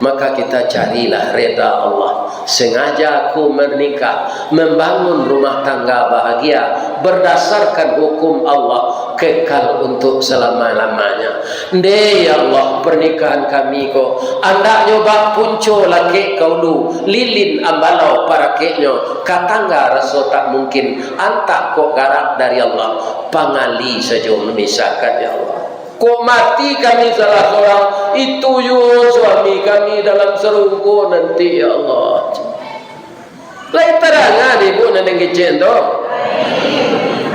maka kita carilah reda Allah. Sengaja aku menikah, membangun rumah tangga bahagia berdasarkan hukum Allah, kekal untuk selama-lamanya. Ndai ya Allah, pernikahan kami ko anda nyoba punco laki kau lu lilin ambalau para kenyo katangga raso tak mungkin antah kok garap dari Allah pangali saja memisahkan ya Allah. Kok mati kami salah seorang, itu yo suami kami dalam serungku nanti ya Allah. Lain terangan ibu nanti ngecek tu.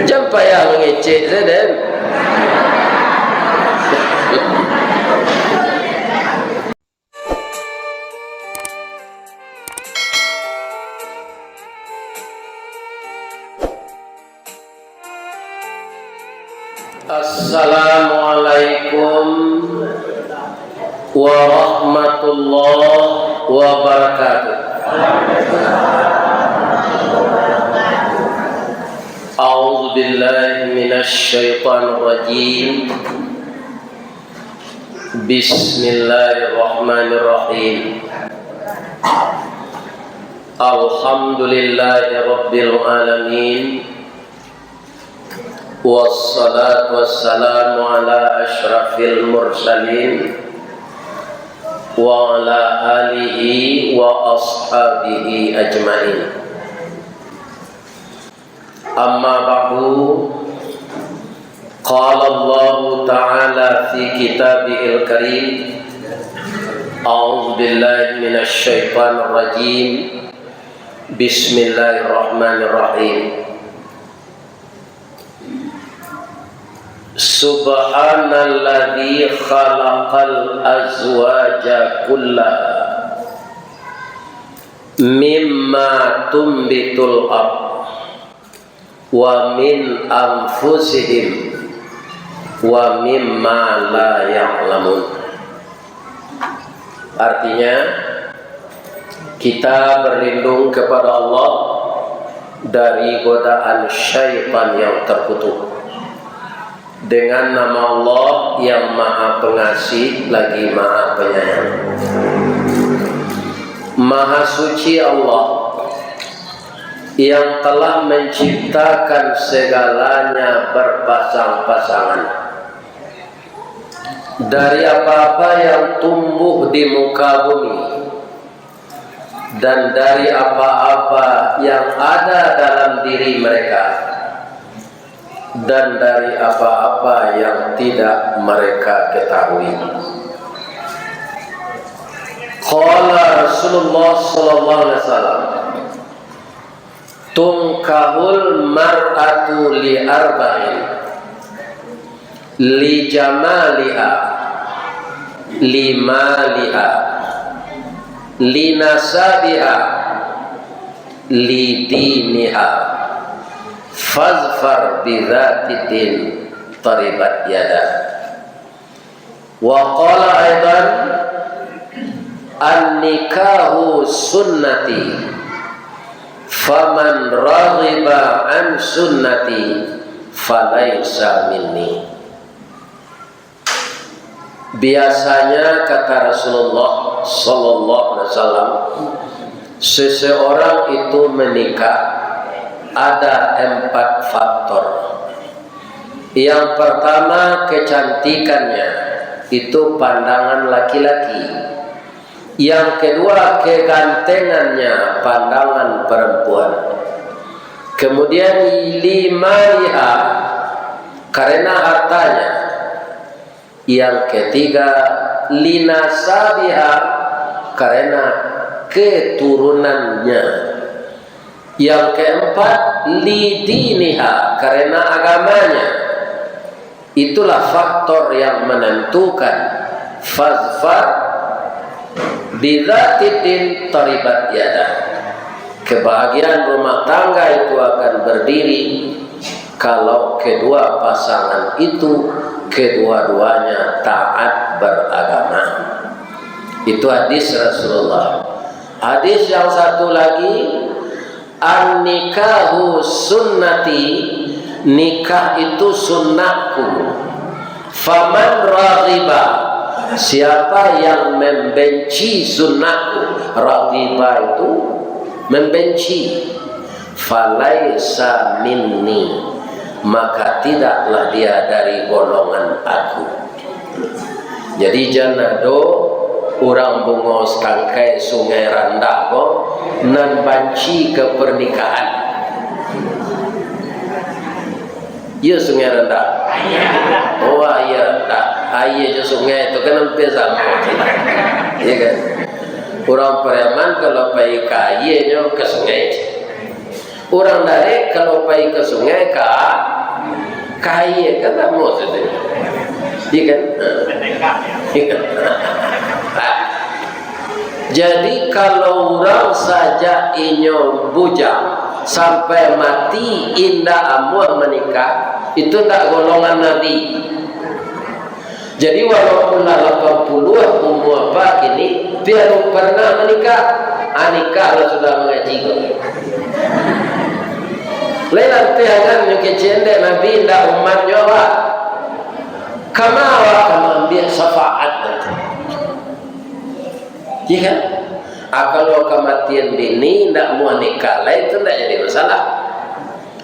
Jangan payah mengecek sedang. Assalamualaikum warahmatullahi wabarakatuh. A'udzu billahi minasy syaithanir rajim. Bismillahirrahmanirrahim. Alhamdulillahi rabbil alamin. Wassalatu wassalamu ala asyrafil mursalin wa ala alihi wa ashabihi ajmain. Amma ba'du. Qala Allah ta'ala fi kitabihil karim. A'udzu billahi minasy syaithanir rajim. Bismillahirrahmanirrahim. Subhanalladzi khalaqal azwaja kullaha mimma tumbitul ardh wa min anfusihim wa mimma la ya'lamun. Artinya kita berlindung kepada Allah dari godaan syaitan yang terkutuk dengan nama Allah yang Maha Pengasih lagi Maha Penyayang. Maha suci Allah yang telah menciptakan segalanya berpasang-pasangan, dari apa-apa yang tumbuh di muka bumi dan dari apa-apa yang ada dalam diri mereka dan dari apa-apa yang tidak mereka ketahui. Qala Rasulullah sallallahu alaihi wasallam, tunkahul mar'atu li arba'in, li jamaliha, li maliha, li nasabiha, li diniha. Fazfar bidzatid taribat yada. Wa qala aidan an-nikahu sunnati faman raghiba an sunnati falaysa minni. Biasanya kata Rasulullah sallallahu alaihi wasallam, seseorang itu menikah ada 4 faktor. Yang pertama, kecantikannya, itu pandangan laki-laki. Yang kedua, kegantengannya, pandangan perempuan. Kemudian limaliha, karena hartanya. Yang ketiga, linasabiha, karena keturunannya. Yang keempat, lidiniha, karena agamanya. Itulah faktor yang menentukan. Fazfar bidzatid taribat yada. Kebahagiaan rumah tangga itu akan berdiri kalau kedua pasangan itu kedua-duanya taat beragama. Itu hadis Rasulullah. Hadis yang satu lagi, an-nikahu sunnati, nikah itu sunnahku. Faman raghiba, siapa yang membenci sunnahku, raghiba itu membenci, falaisa minni, maka tidaklah dia dari golongan aku. Jadi jangan do orang bungos tangkai sungai Randa ko nan banci ke pernikahan. Ya sungai Randa. Oh iya tak. Air je sungai itu kan hampir sama. Ya kan. Orang Preman kalau pergi ke airnya ke sungai. Orang dari kalau pergi ke sungai ke air kan tak mau saja. Ya kan. Jadi kalau orang saja inyo bujang sampai mati indah amuah menikah, itu tak golongan Nabi. Jadi walaupun 80 umur apa kini dia belum pernah menikah, nikah lah sudah mengaji kok. Lain tiangan yang kecendek Nabi indah umatnya lah. Kamawa kama ambil syafaat nanti. Ya kan? Kalau kematian dini tidak mau nikah lah, itu tidak jadi masalah.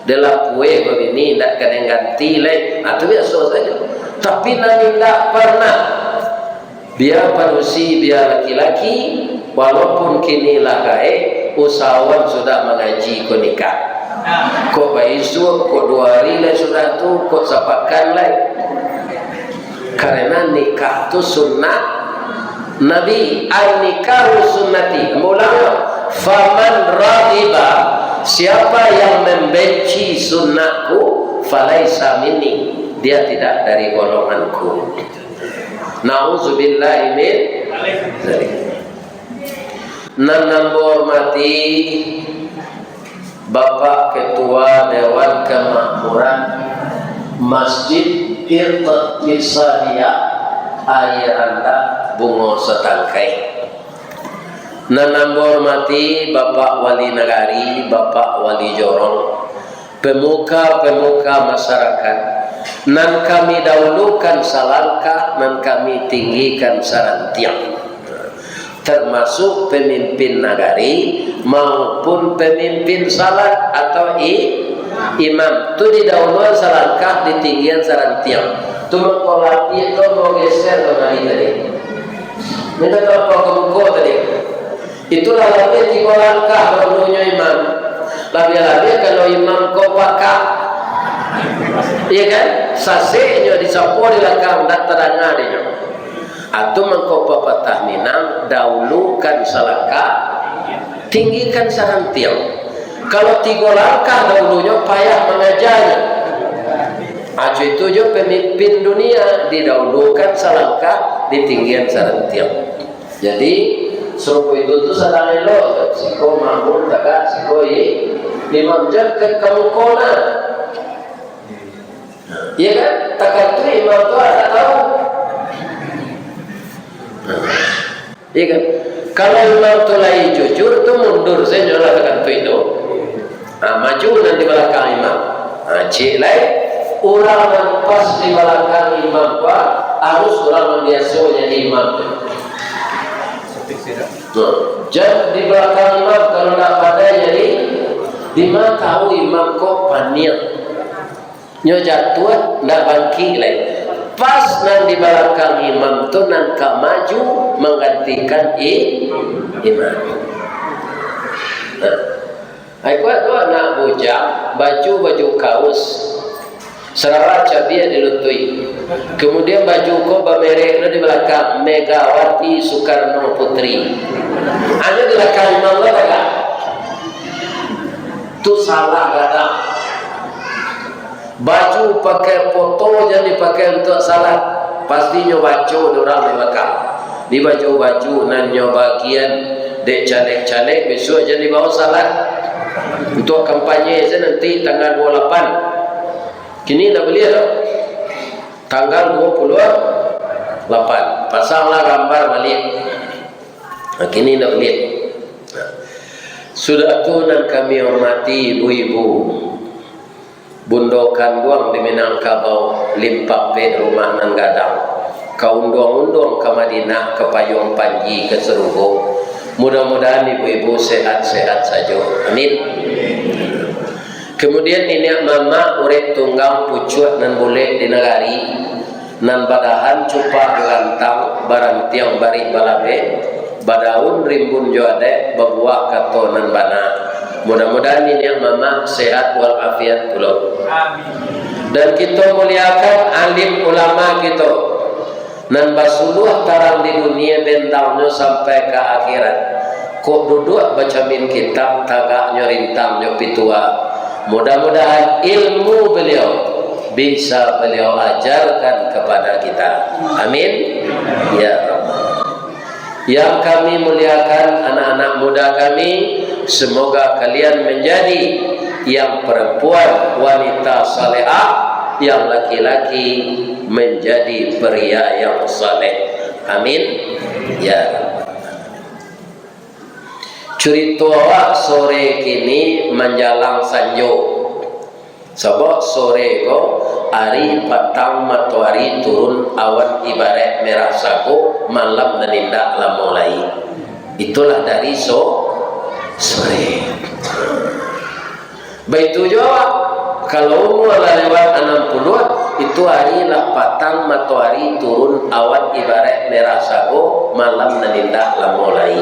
Dalam kue begini tidak kena ganti lah, itu biasa saja. Tapi Nabi tidak pernah, biar manusia biar laki-laki, walaupun kini lah usahawan sudah mengaji ko nikah. Kok baisu, kok 2 hari lah sudah tu, kok sapakan lah. Karena nikah tu sunnah Nabi, al-nikahu sunnati. Mulanya, faman raghiba, siapa yang membenci sunnahku, falaisa minni, dia tidak dari golonganku. Nauzubillahi min dzalik. Nan hormati Bapak Ketua Dewan Kemakmuran Masjid Irtisania Air Anda Bungo Setangkai. Nan hormati Bapak Wali Nagari, Bapak Wali Jorong, pemuka-pemuka masyarakat. Nan kami dahulukan salangkah, nan kami tinggikan sarantiang, termasuk pemimpin nagari maupun pemimpin salat atau imam. Itu didahulukan salangkah, ditinggian sarantiang. Itu mengkolati itu mau geser ke mana tadi? Minta apa kemuko tadi? Itulah lebih 3 langkah barunya imam. Lebih-lebih kalau imam kau pakak, iya kan? Saseknya disapu di langkah tak terangah dia. Atau mengkopa patah minang, dahulukan selangkah, tinggikan sarantiang. Kalau 3 langkah dahulunya payah mengajarnya. Acu itu juga pemimpin dunia, didahulukan selangkah, ditinggian sarantiang. Jadi suruh itu tu sadang elok, siko mahmud takak, siko imam jaga kamu kona. Iya kan? Takkan tu imam tu ada tahu. Iya kan? Kalau imam tu lagi jujur tu mundur saya nyolah takkan tu itu. Maju nanti belakang imam. Cik lain orang yang pas di belakang imam kuat harus orang yang biasanya imam tu. Jangan di belakang imam kalau tak pada jadi lima tahu imam kok paniak nyo jatuh ndak bangkit lain. Pas nan di belakang imam tu nan ka maju menggantikan imam. Aku tu anak bujang baju kaos serara cabian dilutui. Kemudian baju ko bamerek di belakang Megawati Soekarno Putri. Ada di belakang imam lah tak? Tu salah kata. Baju pakai foto jangan dipakai untuk salat. Pastinya baca orang di belakang. Di baju nanyo bagian dek caleg-caleg besok jangan dibawa salat. Untuk kampanye saya nanti tanggal 28. Kini dah beli tak? Tanggal 28. Pasanglah gambar balik. Kini dah beli. Sudah tu nan kami hormati ibu-ibu. Bundokan buang di Minangkabau limpak pe rumah nan gadang. undung-undung ke Madinah, ke Payung Panji, ke Serugo. Mudah-mudahan ibu-ibu sehat-sehat saja. Amin. Kemudian ini mama urip tunggang pucut nan boleh di negari nan badahan cupa gelantang barantiang bari balabe badaun rimbun joade babuah kato nan bana. Mudah-mudahan ini mama sehat walafiat pulau. Amin. Dan kita muliakan alim ulama kita nan basuluh tarang di dunia bentangnya sampai ke akhirat. Kok duduk baca min kitab tagaknya rintang pitua. Mudah-mudahan ilmu beliau bisa beliau ajarkan kepada kita. Amin. Ya Rabb. Yang kami muliakan anak-anak muda kami, semoga kalian menjadi yang perempuan wanita salehah, yang laki-laki menjadi pria yang saleh. Amin. Ya Rabb. Cerita awak sore kini menjalang sanjo. Sebab sore ko hari petang matahari turun awan ibarat merah sago malam menindak lamulai. Itulah dari sore. Begitu juga kalau umur lewat 60 itu harilah petang matahari turun awan ibarat merah sago malam menindak lamulai.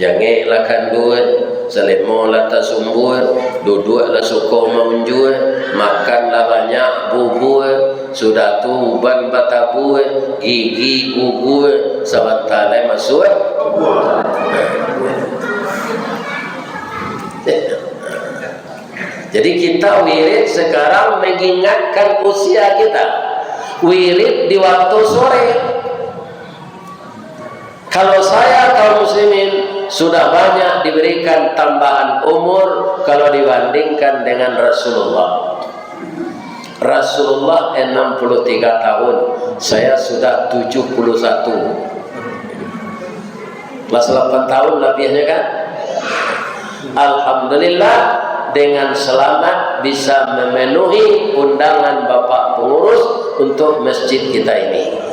Jangan lakan duit, selemo lah tersumbuh, duduk lah suka maunjur, makanlah banyak bubur, sudah tu ban batabur, gigi gugur, sebentar lagi masuk. Jadi kita wirid sekarang mengingatkan usia kita. Wirid di waktu sore. Kalau saya kaum muslimin sudah banyak diberikan tambahan umur kalau dibandingkan dengan Rasulullah. Rasulullah 63 tahun, saya sudah 71. Kelas 8 tahun lebihnya kan? Alhamdulillah dengan selamat bisa memenuhi undangan Bapak pengurus untuk masjid kita ini.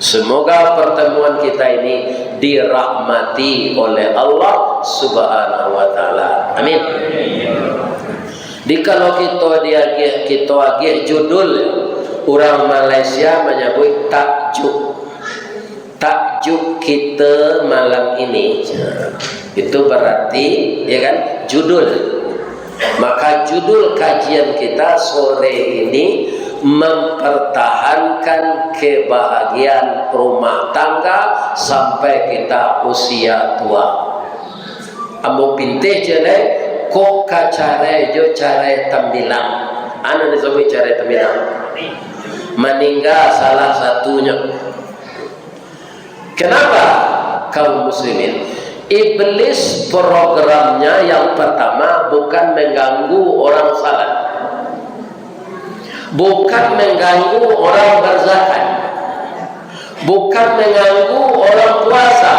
Semoga pertemuan kita ini dirahmati oleh Allah Subhanahu wa taala. Amin. Kalau kita agih judul orang Malaysia menyebut takjuk. Takjuk kita malam ini itu berarti ya kan judul. Maka judul kajian kita sore ini mempertahankan kebahagiaan rumah tangga sampai kita usia tua. Ambo pintih jele ko kacare jo care tambilang. Ana disebut care tambilang. Meninggal salah satunya. Kenapa kaum muslimin? Iblis programnya yang pertama bukan mengganggu orang salat, bukan mengganggu orang berzakat, bukan mengganggu orang puasa,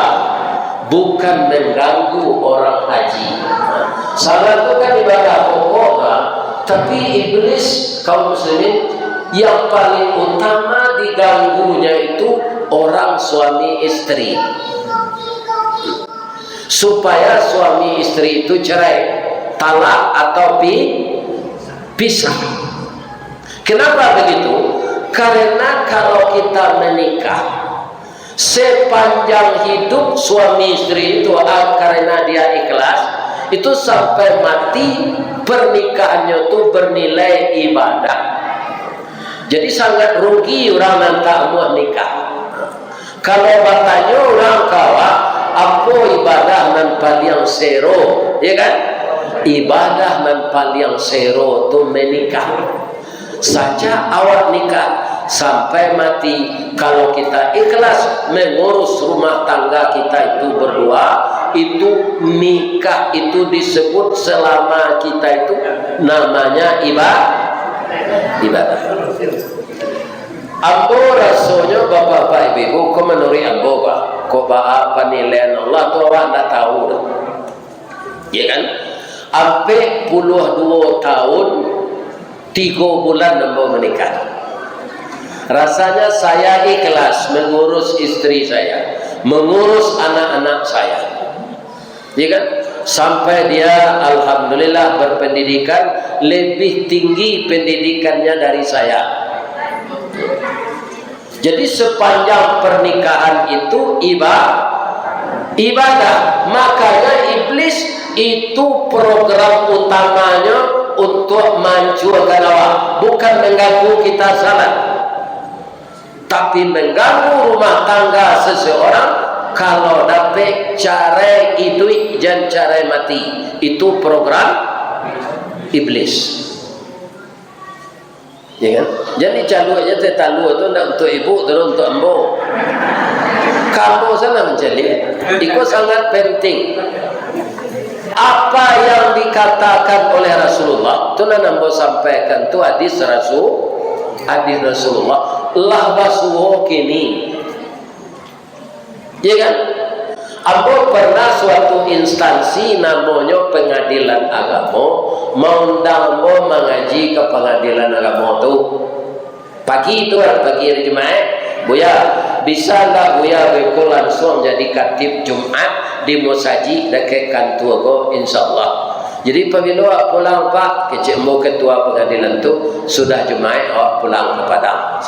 bukan mengganggu orang haji. Salat itu kan ibadah pokok, tapi iblis kaum muslimin yang paling utama diganggunya itu orang suami istri. Supaya suami istri itu cerai, talak atau pisah. Kenapa begitu? Karena kalau kita menikah sepanjang hidup suami istri itu karena dia ikhlas, itu sampai mati pernikahannya itu bernilai ibadah. Jadi sangat rugi orang yang tak mau nikah. Kalau bertanya orang kawan, apa ibadah nan paling sero, ya kan? Ibadah nan paling sero tu menikah. Saja awak nikah sampai mati, kalau kita ikhlas mengurus rumah tangga kita itu berdua, itu nikah itu disebut selama kita itu namanya ibadah. Ambo rasanya bapak-bapak ibu, kau menurut ambo pak, kau apa penilaian Allah tu awak tak tahu dah, ya kan? Sampai 22 tahun 3 bulan ambo menikah. Rasanya saya ikhlas mengurus istri saya, mengurus anak-anak saya, ya kan? Sampai dia alhamdulillah berpendidikan, lebih tinggi pendidikannya dari saya. Jadi sepanjang pernikahan itu ibadah. Makanya iblis itu program utamanya untuk menghancurkan awak, bukan mengganggu kita salat, tapi mengganggu rumah tangga seseorang. Kalau dapat cara hidup dan cara mati, itu program iblis, ya kan? Jadi calunya tetalu itu tidak untuk ibu, terus untuk ambo. Kamu sana menjadi itu sangat penting. Apa yang dikatakan oleh Rasulullah itu nambo sampaikan itu hadis Rasulullah lah basuh kini, ya kan? Ambo pernah suatu instansi namanya pengadilan agama mengundang ambo mengaji ke pengadilan agama itu. Pagi itu pagi hari Jumat, Buya bisa nggak Buya beko langsung jadi katib Jumat di Mosaji dekat kantor go, insyaallah. Jadi apabila pulang Pak, kecik ketua pengadilan tu sudah Jumat, pulang ke Padang,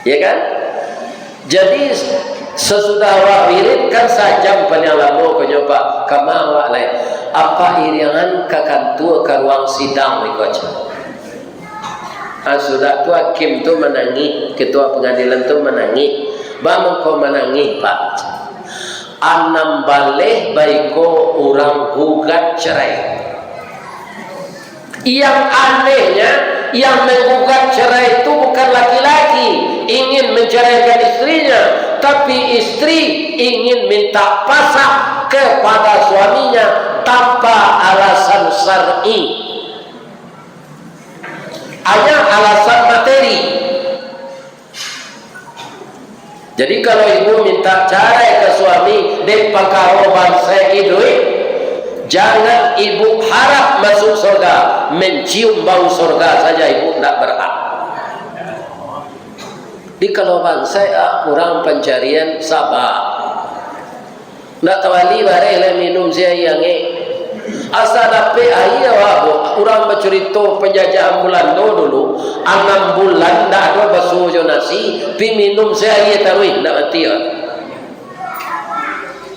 ya kan? Jadi sesudah awak wirid kan sajam paling lama kau nyoba kama awak lain. Apa iriangan ke kantor ke ruang sidang ni kau aja. Sudah tu hakim tu menangis, ketua pengadilan tu menangis. Bang kau menangis Pak. Anam balik baiko orang gugat cerai. Yang anehnya, yang menggugat cerai itu bukan laki-laki ingin menceraikan istrinya, tapi istri ingin minta pasang kepada suaminya tanpa alasan syar'i, hanya alasan materi. Jadi kalau ibu minta cerai ke suami dek pakaro bangsa idui, jangan ibu harap masuk surga, mencium bau surga saja ibu tidak berhak. Di kalau bangsa kurang pencarian sabar, nak tawali bare le minum saya yang asa dapat air orang bercerita penjajahan bulan dulu 6 bulan tak ada basuh nasi pi minum saya air taruh tak mati ya.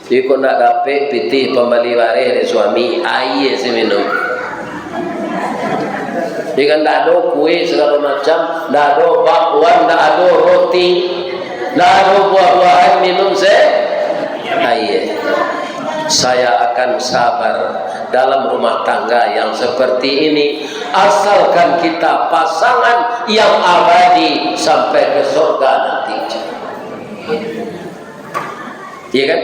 Jadi kau nak dapat pitih pembali waris dari suami air si minum. Jadi kan tak ada kuih segala macam, tak ada bakwan, tak ada roti, tak ada buah-buahan, minum saya air. Saya akan sabar dalam rumah tangga yang seperti ini, asalkan kita pasangan yang abadi sampai ke surga nanti. Ya kan?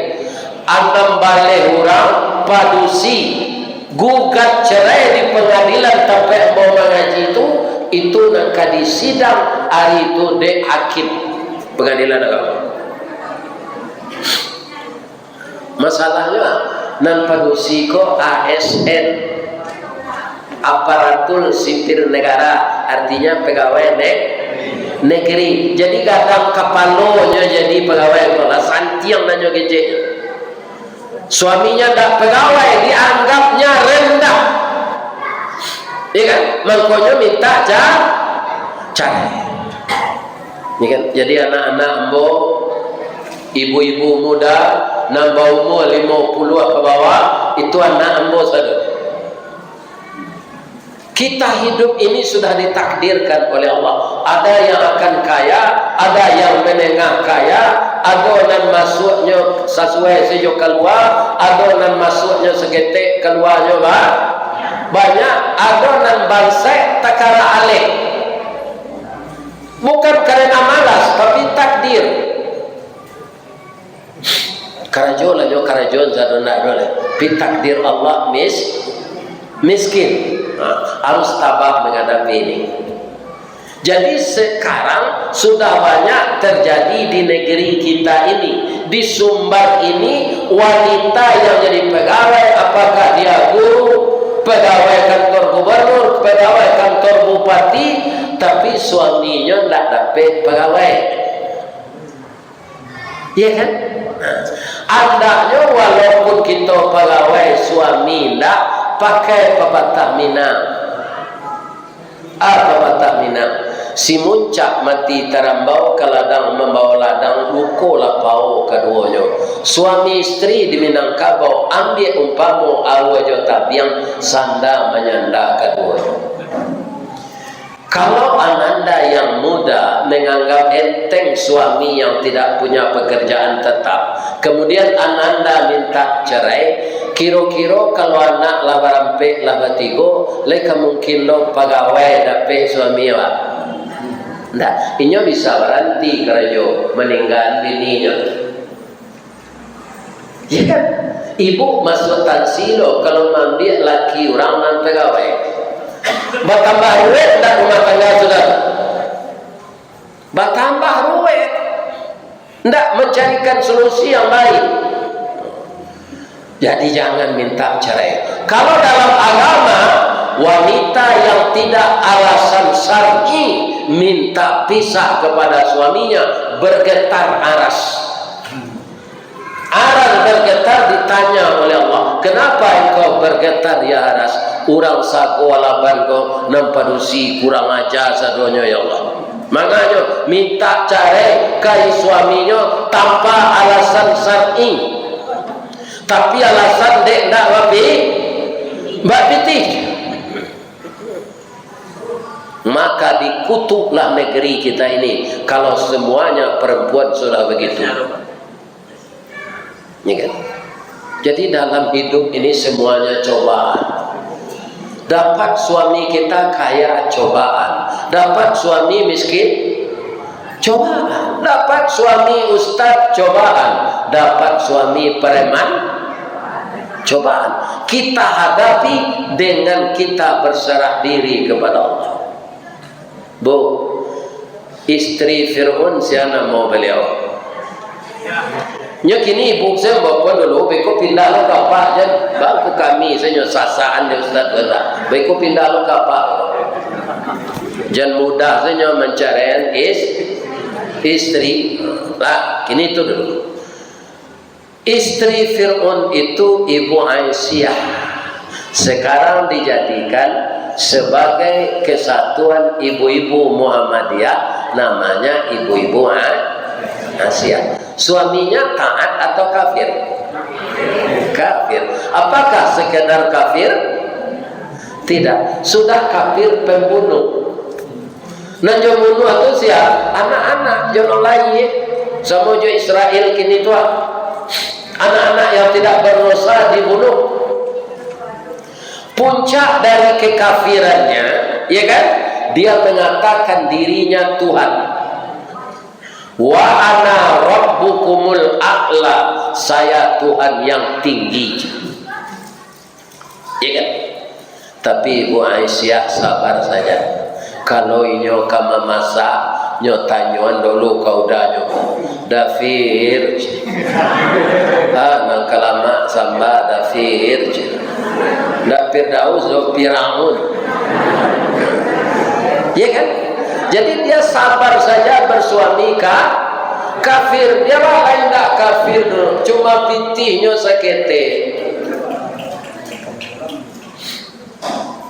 Anam balik orang padusi gugat cerai di pengadilan sampai mau mengaji itu nak di sidang hari itu de hakim pengadilan agama. Masalahnya nan padusi ko ASN, aparatur sipil negara, artinya pegawai negeri. Jadi kadang kapalonya jadi pegawai kola santiang nanyo gece. Suaminya tak pegawai, dianggapnya rendah, ya kan? Makanya minta cerai, ya kan? Jadi anak-anak ambo, ibu-ibu muda nambah umur 50 ke bawah, itu anak ambo saja. Kita hidup ini sudah ditakdirkan oleh Allah. Ada yang akan kaya, ada yang menengah kaya, ada yang masuknya sesuai sejuk keluar, ada yang masuknya segetek keluarnya banyak, ada yang bangsa takara alih. Bukan karena malas, tapi takdir. Karajon lah jo karajon zadon nak dole. Pi takdir Allah miskin. Harus tabah menghadapi ini. Jadi sekarang sudah banyak terjadi di negeri kita ini, di Sumbar ini, wanita yang jadi pegawai, apakah dia guru, pegawai kantor gubernur, pegawai kantor bupati, tapi suaminya tidak dapat pegawai. Iya kan? Andaknya walaupun kita pegawai, suami tidak pakai pepatah Minang. Apa pepatah Minang? Si muncak mati terambau, keladang membawa ladang, luko lapau keduanya. Suami istri di Minangkabau, ambil umpamu awa jota biang, sanda menyanda keduanya. Kalau ananda yang muda menganggap enteng suami yang tidak punya pekerjaan tetap, kemudian ananda minta cerai, kira-kira kalau anak laba rampik laba tigo, leka mungkin lo pegawai dapat suami awak. Nah, ini bisa berhenti kerja meninggal bininya. Ya kan? Ibu masuk tansilo kalau ambil laki orang dan pegawai. Bertambah ruwet tak rumah tangga sudah? Bertambah ruwet. Tidak mencarikan solusi yang baik. Jadi jangan minta cerai. Kalau dalam agama, wanita yang tidak alasan syar'i minta pisah kepada suaminya bergetar aras. Aras bergetar, ditanya oleh Allah, kenapa engkau bergetar ya aras? Urang saku walaban kau nampadusi kurang ajar sadonya ya Allah. Makanya minta cerai kai suaminya tanpa alasan syar'i. Tapi alasan dek nak mbak pitih. Maka dikutuklah negeri kita ini kalau semuanya perempuan sudah begitu. Ya kan? Jadi dalam hidup ini semuanya cobaan. Dapat suami kita kaya, cobaan. Dapat suami miskin, cobaan. Dapat suami ustaz, cobaan. Dapat suami preman, cobaan. Kita hadapi dengan kita berserah diri kepada Allah. Bu, istri Fir'aun siapa mau beliau? Nya kini ibu saya bawa dulu, beko pindah lo kapal je, bang ke kami saya sasaan dia ustaz berat, beko pindah lo kapal. Jangan mudah saya mencari istri, lah kini itu dulu. Istri Fir'aun itu Ibu Aisyah, sekarang dijadikan sebagai kesatuan ibu-ibu Muhammadiyah, namanya ibu-ibu Aisyah. Suaminya taat atau kafir? Kafir. Apakah sekedar kafir? Tidak. Sudah kafir pembunuh. Nah, yang bunuh itu siapa? Anak-anak jangan lain. Sama jo Israel kini tua. Anak-anak yang tidak berdosa dibunuh. Puncak dari kekafirannya, ya kan? Dia mengatakan dirinya Tuhan. Wa ana rabbukumul a'la, saya Tuhan yang tinggi. Ya kan? Tapi Ibu Aisyah sabar saja. Kalau inyo kama masak, nyo tanyuan dulu kau danyo. Dafir. Nang kalama samba dafir. Ndak Firdaus do Firaun. Ya kan? Jadi dia sabar saja bersuami kafir. Dia lah enggak kafir, cuma pitihnya sakete.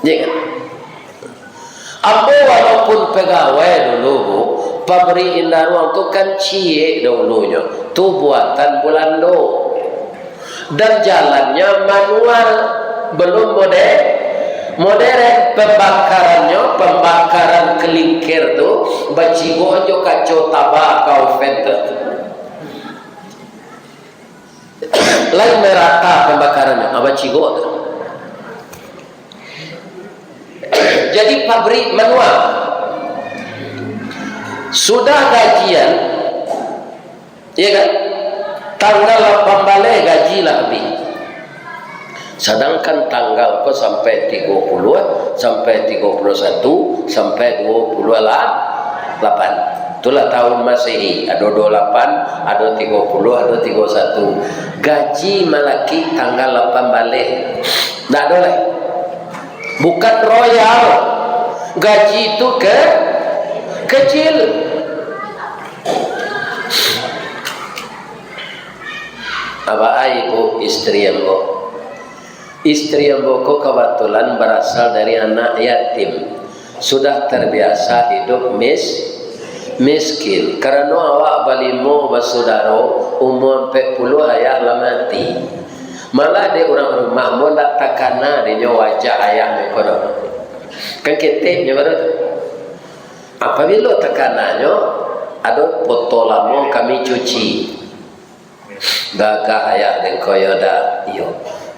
Ya kan? Apa walaupun pegawai dulu bu, pabrik indah ruang tu kan cie dulunya, tu buatan Belanda. Dan jalannya manual, belum modern. Pembakaran kelingkir tu bacigo aja kacau tabak kau fente. Lain merata pembakarannya bacigo tu. Jadi pabrik manual sudah gajian, ya kan? Tanggal 8 balai gaji lah habis. Sedangkan tanggal kau sampai 30, sampai 31, sampai 28. Itulah tahun Masehi. Ada 28, ada 30, ada 31. Gaji malaki tanggal 8 balik. Tak ada lagi. bukan royal. Gaji itu kecil. Apa ibu istri ambo? Istri ambo ko kebetulan berasal dari anak yatim. Sudah terbiasa hidup miskin. Karena awak balimo basudaro umur 40 ayah lah mati. Malah dia orang rumah mo ndak takana dia wajah ayah mekono. Kan keteknya baru. Apabila tekanannya ada foto lama kami cuci. Gagah ayah dan koyoda iyo.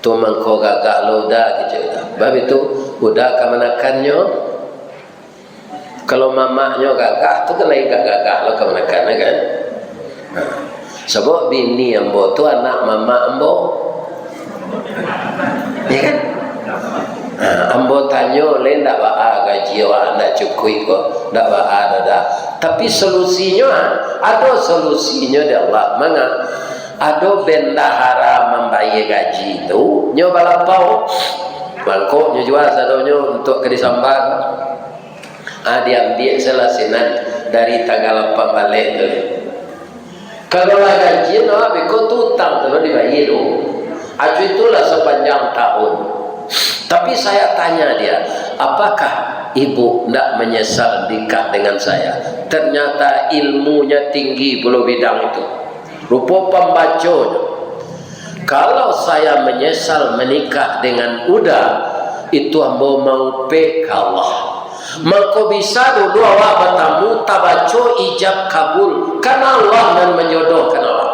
Tu mangko gagah loda gitu. Bab itu udah kamanakannya. Kalau mamanya gagah tu kan lagi gagah lo kamanakan kan. Nah, sebab bini ambo tu anak mama ambo. Ya kan? Ambo tanya le ndak ba gaji awak ndak cukup kok, ndak ba ada. Tapi solusinya ada solusinya dari Allah. Mana? Ada bendahara membayar gaji itu nyoba lapau. Mangkok jual sadonyo untuk ke disambang. Diambil selasinan dari tanggal 8 balik tu. Kalau lah gaji no beko tutang tu dibayar tu. Acu itulah sepanjang tahun. Tapi saya tanya dia, apakah ibu tidak menyesal nikah dengan saya? Ternyata ilmunya tinggi pula bidang itu. Rupa pembacanya. Kalau saya menyesal menikah dengan Uda, itu ambo mau pek Allah. Maka bisa dulu awak bertamu tabaco ijab kabul. Karena Allah dan menjodohkan awak.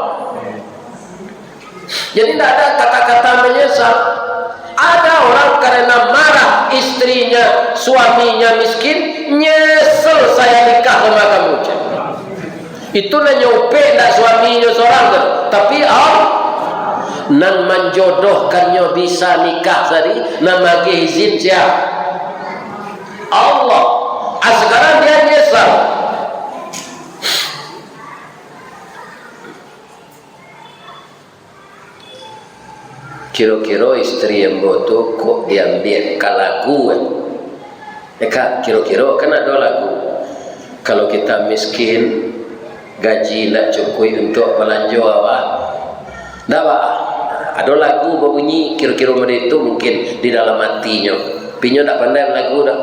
Jadi tidak ada kata-kata menyesal. Ada orang karena marah istrinya, suaminya miskin, nyesel saya nikah sama kamu. Itu nak nyope tak suaminya seorang tu. Tapi nan menjodohkannya bisa nikah tadi, nan bagi izin siapa? Allah. Sekarang dia nyesal. Kira-kira istri yang bodoh kok diambil kalagu kan? Kira-kira kan ada lagu. Kalau kita miskin, gaji tak cukup untuk belanja awak. Tak apa. Ada lagu berbunyi kira-kira mereka itu mungkin di dalam hatinya. Pinyo tak pandai lagu dah.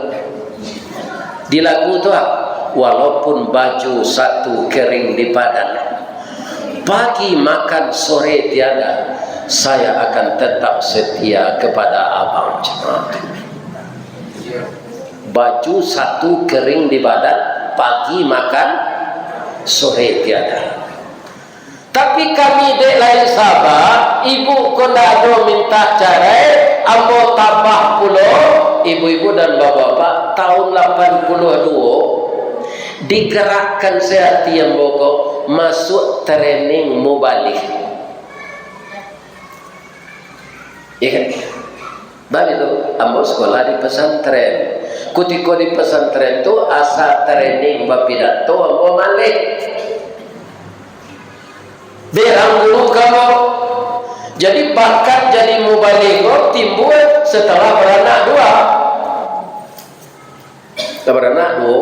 Di lagu tu walaupun baju satu kering di badan, pagi makan sore tiada, saya akan tetap setia kepada abang. Baju satu kering di badan, pagi makan sore tiada. Tapi kami dek lain sabar, ibu kondado minta cerai, ambo tabah pulau, ibu-ibu dan bapak-bapak tahun 82 digerakkan sehati yang boko masuk training mubalik. Ya kan? Bapak itu ambo sekolah di pesantren. Kutiko di pesantren itu asal training bapidato ambo malik. Berang dulu kamu. Jadi bakat jadi mubaligh timbul setelah beranak dua. Setelah beranak dua,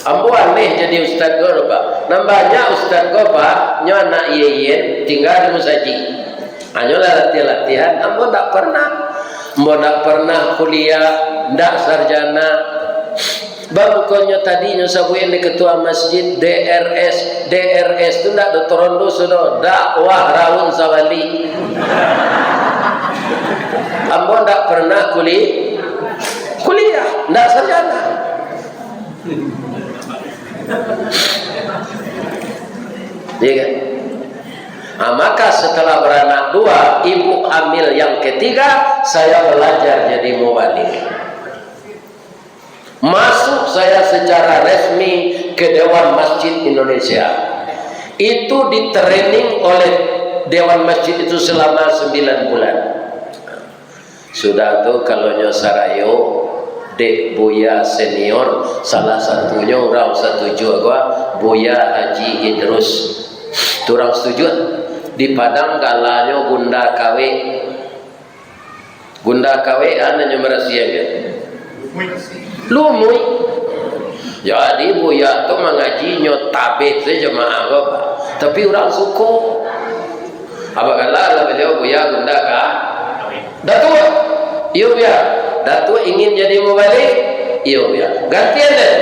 ambo aneh jadi ustaz go Pak. Nambahnya ustaz go Pak, nyo anak yeyen tinggal di musaji. Anyo lah latihan, ambo ndak pernah kuliah, ndak sarjana. Babukannya tadinya sabuin di ketua masjid DRS itu ndak do torondo sudah dakwah rawun sabali. Ambo ndak pernah kuliah, ndak sarjana. Iya kan? Maka setelah beranak dua, ibu hamil yang ketiga, saya belajar jadi mubaligh. Masuk saya secara resmi ke Dewan Masjid Indonesia. Itu ditraining oleh Dewan Masjid itu selama 9 bulan. Sudah tuh kalau nyosarayo Dek Buya senior, salah satunya orang setuju gua Buya Haji Idrus. Orang setuju di Padang galanya Bunda KW. Gunda kawean nanya merasianya. Lumui. Jadi buya tu mengaji nyotabeh saja jemaah Bapak. Tapi orang suku. Apakala beliau buya gunda ka? Datuk. Iya buya. Datuk ingin jadi mubalik. Iya buya. Gantian deh.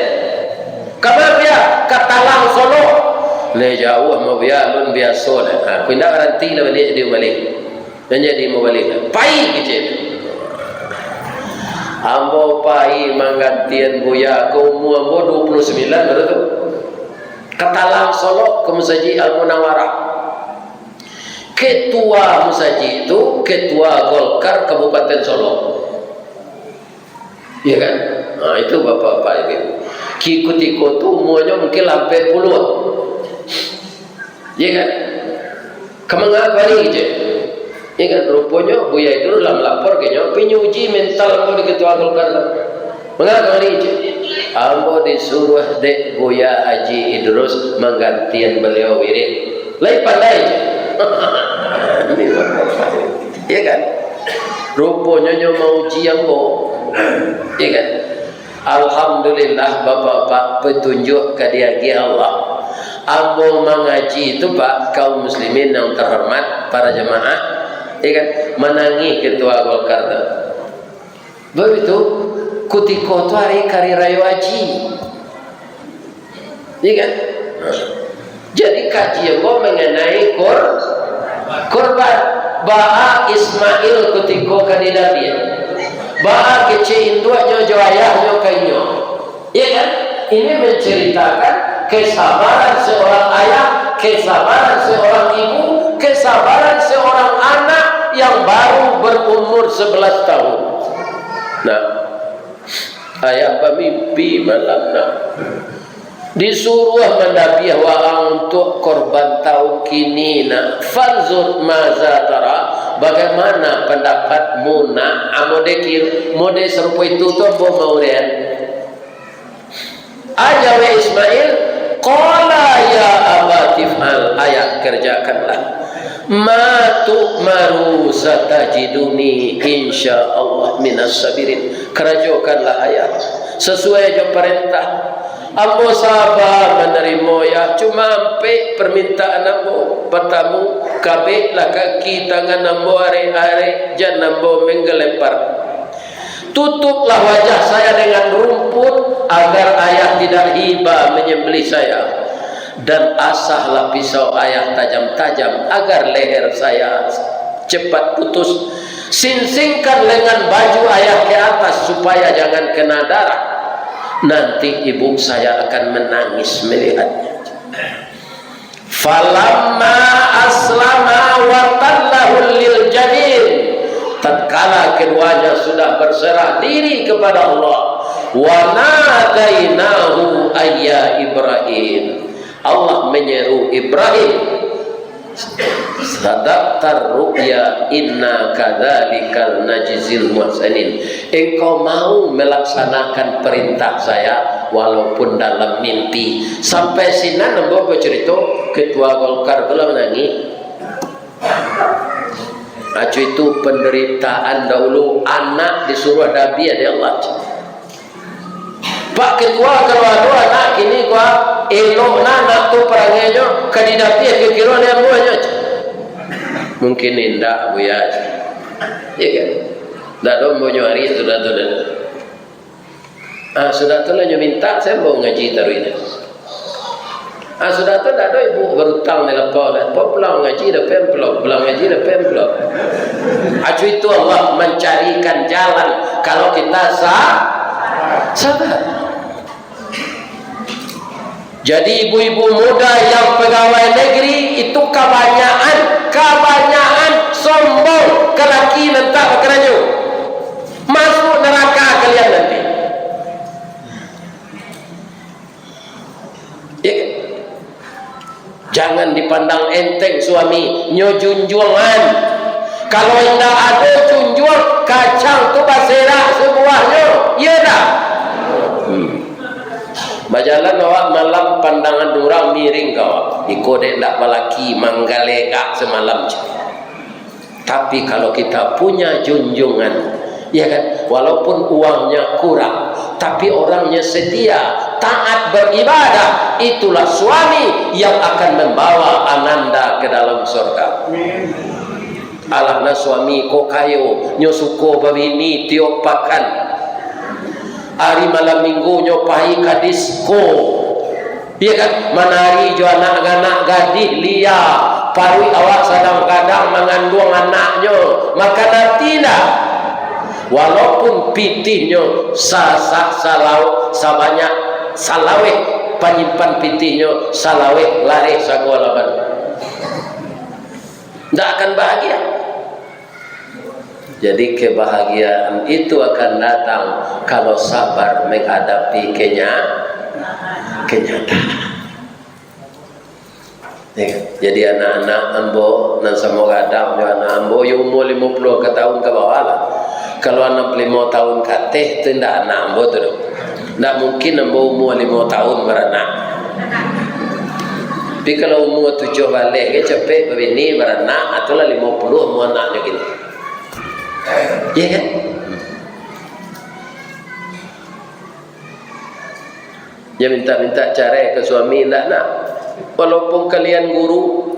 Kabar buya katalang Solo. Le jauh mau buya lun biasa dah. Aku indah garanti lah balik jadi mubalik. Dan jadi mubalik. Pai gitu. Ambo pai manggantian buya ke umur ambo 29 baru tu. Katalang Solo ke Musaji Al-Munawwarah. Ketua Musaji itu ketua Golkar Kabupaten Solo. Iya kan? Nah itu bapak-bapak itu. Kikutiko tu umurnya mungkin hampir puluhan. Iya kan? Kemana kali je? Iya kan? Rupanya buya itu dalam lapor kayaknya penyuji mental ambo di ketua Golkar. Mengapa kali je? Ambo disuruh dek buya Haji Idrus menggantian beliau wirid. Lai pandai je. Iya kan? Rupanya mau uji ambo. Iya kan? Alhamdulillah bapak-bapak petunjuk kadiagi Allah. Ambo mengaji itu Pak kaum muslimin yang terhormat para jemaah, iya kan? Menangi ketua Golkar. Begitu kutiko tu hari kari rayo haji. Iya kan? Jadi kaji ambo mengenai korban Ba'a Ismail kutiko kandidatnya. Ba'a kece induaknya jawayahnya kainyo. Iya kan? Ini menceritakan kesabaran seorang ayah, kesabaran seorang ibu, kesabaran seorang anak yang baru berumur 11 tahun. Nah, ayah bermimpi malam nak disuruh mendabiah wa'ang untuk korban tahun kini nak fanzur maza tara, bagaimana pendapatmu nak amodekir mode serupa itu tu apa mau rian aja wa Ismail qala ya abatif'al ayah kerjakanlah ma tu'maru satajiduni insyaallah minas sabirin kerjakanlah ayah sesuai jo perintah. Ambo sabar menerima ya cuma sampai permintaan ambo bertamu kabeh lah kaki tangan ambo are-are jan ambo menggelepar. Tutuplah wajah saya dengan rumput agar ayah tidak hiba menyembelih saya, dan asahlah pisau ayah tajam-tajam agar leher saya cepat putus. Singsingkan lengan baju ayah ke atas supaya jangan kena darah. Nanti ibu saya akan menangis melihatnya. Falamma aslama wa tallahu lil jabin, tatkala keduanya sudah berserah diri kepada Allah, wa nadainahu ayya Ibrahim, Allah menyeru Ibrahim, sadaqtar ru'ya inna kadzalikal najzil muhsinin, engkau mau melaksanakan perintah saya walaupun dalam mimpi. Sampai sini nambah bercerita ketua Golkar telah menangis. Acu itu penderitaan dahulu, anak disuruh dabi ada Allah. Pak ketua kalau ada anak kini gua elok nak tu perangainya kandidatnya kekiraan yang buahnya. Mungkin indah buya. Ya kan? Dah dong mau nyari sudah tu dah. Sudah tu lah minta saya mau ngaji taruh ini. Sudah tu dah ada ibu berutang dalam kau dah. Pulang ngaji dah pemplok, pulang ngaji dah pemplok. Acu itu Allah mencarikan jalan kalau kita sabar. Jadi ibu-ibu muda yang pegawai negeri itu kebanyakan sombong, kelaki nentak bekerja masuk neraka kalian nanti. Ya. Jangan dipandang enteng suami nyo junjungan. Kalau tidak ada junjung kacang tu basera sebuahnya, iya dah. Bajalan awak malam pandangan orang miring kau. Iko dek tak balaki manggalega semalam. Tapi kalau kita punya junjungan, ya kan, walaupun uangnya kurang, tapi orangnya setia, taat beribadah, itulah suami yang akan membawa ananda ke dalam surga. Alahna suami ko kayo nyo suko babini tiok pakan, hari malam minggu nyo pahi ka disko, ya kan, menari jo anak-anak gadis lia, parui awak kadang-kadang mengandung anaknya, maka tidak. Walaupun pitihnya sasak salau sabanyak salaweh, penyimpan pitihnya salaweh lari sagolaban, tidak akan bahagia. Jadi kebahagiaan itu akan datang kalau sabar menghadapi kenyataan. Jadi anak-anak ambo nan sama kadang anak ambo yang umur 50 ke tahun ke bawah lah. Kalau anak 5 tahun ke atas itu tidak anak ambo tu. Tidak mungkin ambo umur 5 tahun beranak. Tapi kalau umur 7 balik ke cepet begini beranak, atulah 50 umur anaknya gini. Ya kan? Dia minta-minta cerai ke suami, tidak nak. Walaupun kalian guru,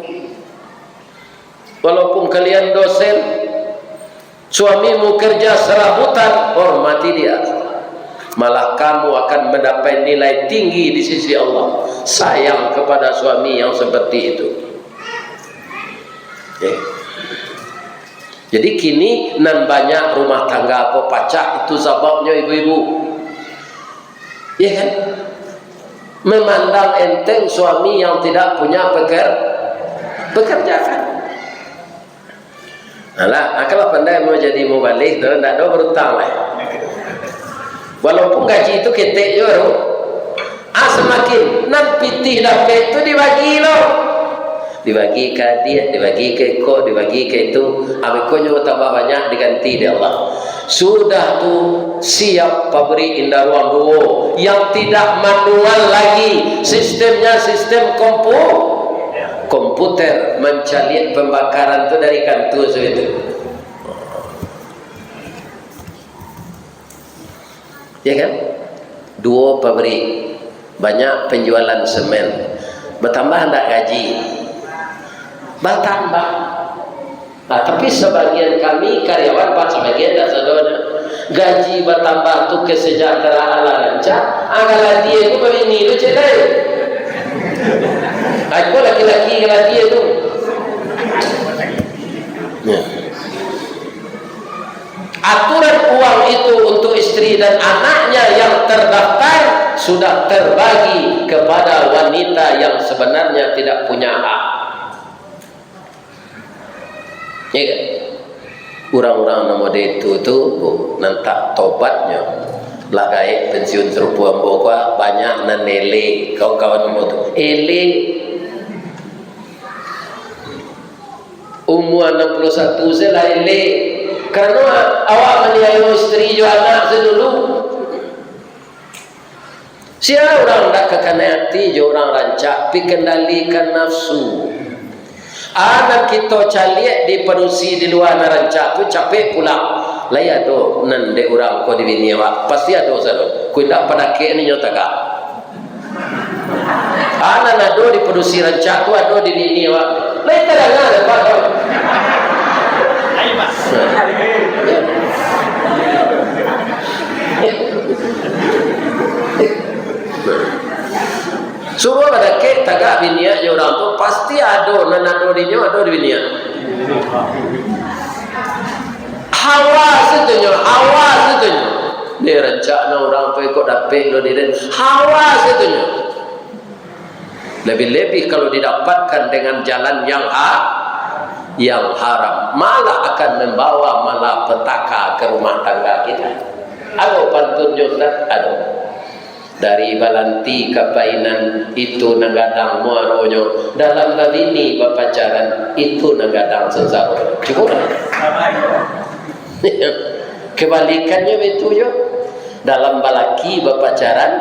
walaupun kalian dosen, suamimu kerja serabutan, hormati dia. Malah kamu akan mendapat nilai tinggi di sisi Allah. Sayang kepada suami yang seperti itu. Jadi kini nan banyak rumah tangga kok pecah, itu sebabnya ibu-ibu, ya kan, memandang enteng suami yang tidak punya pekerjaan. Alah, kalau pandai mau jadi mubalik tu, tidak ada berutang lah. Walaupun gaji itu ketek juga, semakin nan pitih dapat itu dibagi loh. Dibagi ke dia, dibagi ke ko, dibagi ke itu, amikonya tambah banyak diganti dia Allah. Sudah tu siap pabrik indah ruang duo yang tidak manual lagi, sistemnya sistem komputer mencalian pembakaran tu dari kantor itu. Ya kan? Duo pabrik, banyak penjualan semen, bertambah tak gaji. Bertambah. Nah, tapi sebagian kami karyawan pak, sebagian tak sadona gaji bertambah tu kesejahteraan lancar. Agak dia itu begini tu cedai. Aku laki-laki dia tu. Aturan uang itu untuk istri dan anaknya yang terdaftar sudah terbagi kepada wanita yang sebenarnya tidak punya hak. Ya kan? Orang-orang nama dia itu nanti tobatnya lah gaya pensiun serupa amboka banyak nan ele kawan-kawan nama tu ele umur 61 saya lah ele karena awak meniayu istri jo anak sedulu. Siapa orang tak kekana hati jo orang rancak pi kendalikan nafsu. Anak kita caliak di perusi di luar narancak tu capek pulang. Laya tu nande orang ko di bini awak pasti ada selalu. Ku ndak pada ke ni nyotaka. Anak nado di perusi rancak tu ada di bini awak. Laya terang ada pak. Ayo pak. Suruh pada ke tagak biniak je orang tu pasti ada nanado dinya ada di biniak. Hawa setunya dia rencana orang tu ikut dapet lo dia hawa setunya. Lebih-lebih kalau didapatkan dengan jalan yang haram malah akan membawa malapetaka ke rumah tangga kita. Ada pantunnya Ustaz? Ada. Dari balanti ke painan itu nanggadang muaronyo dalam babini berpacaran itu nanggadang sensaro. Cukup kebalikannya itu yo dalam balaki berpacaran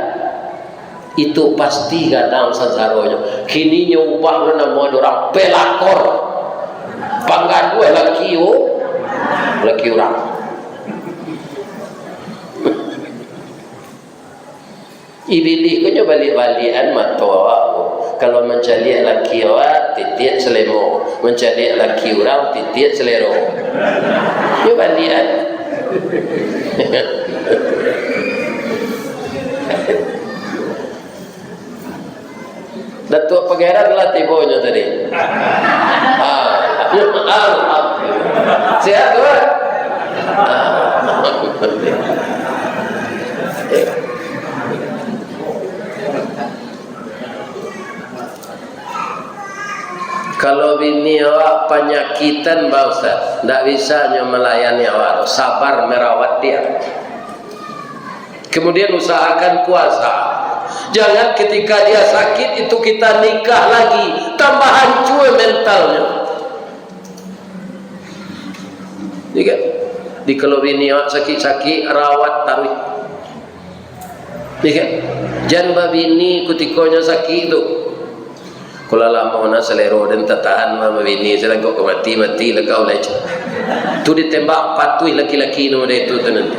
itu pasti gadang sensaronyo. Kini nyubah lo nama orang pelakor pangkat dua laki yo laki orang. Ibili ko nyo balik-balian matoa kalau mencari laki awak titik selemo, mencari laki orang titik selero. Nyo balian. Datuk Pangeran lah tibonya tadi. Sihat tuan? Kalau bini awak penyakitan bangsa, tidak bisa melayani awak, sabar merawat dia. Kemudian usahakan puasa. Jangan ketika dia sakit itu kita nikah lagi, tambah hancur mentalnya. Di kalau bini awak sakit-sakit rawat taruh. Jangan bini kutikonya sakit itu. Kalau lama nak selero dan tak tahan mama bini sedang kau mati lah kau lagi. Tu ditembak patuh laki-laki nama dia itu tu nanti.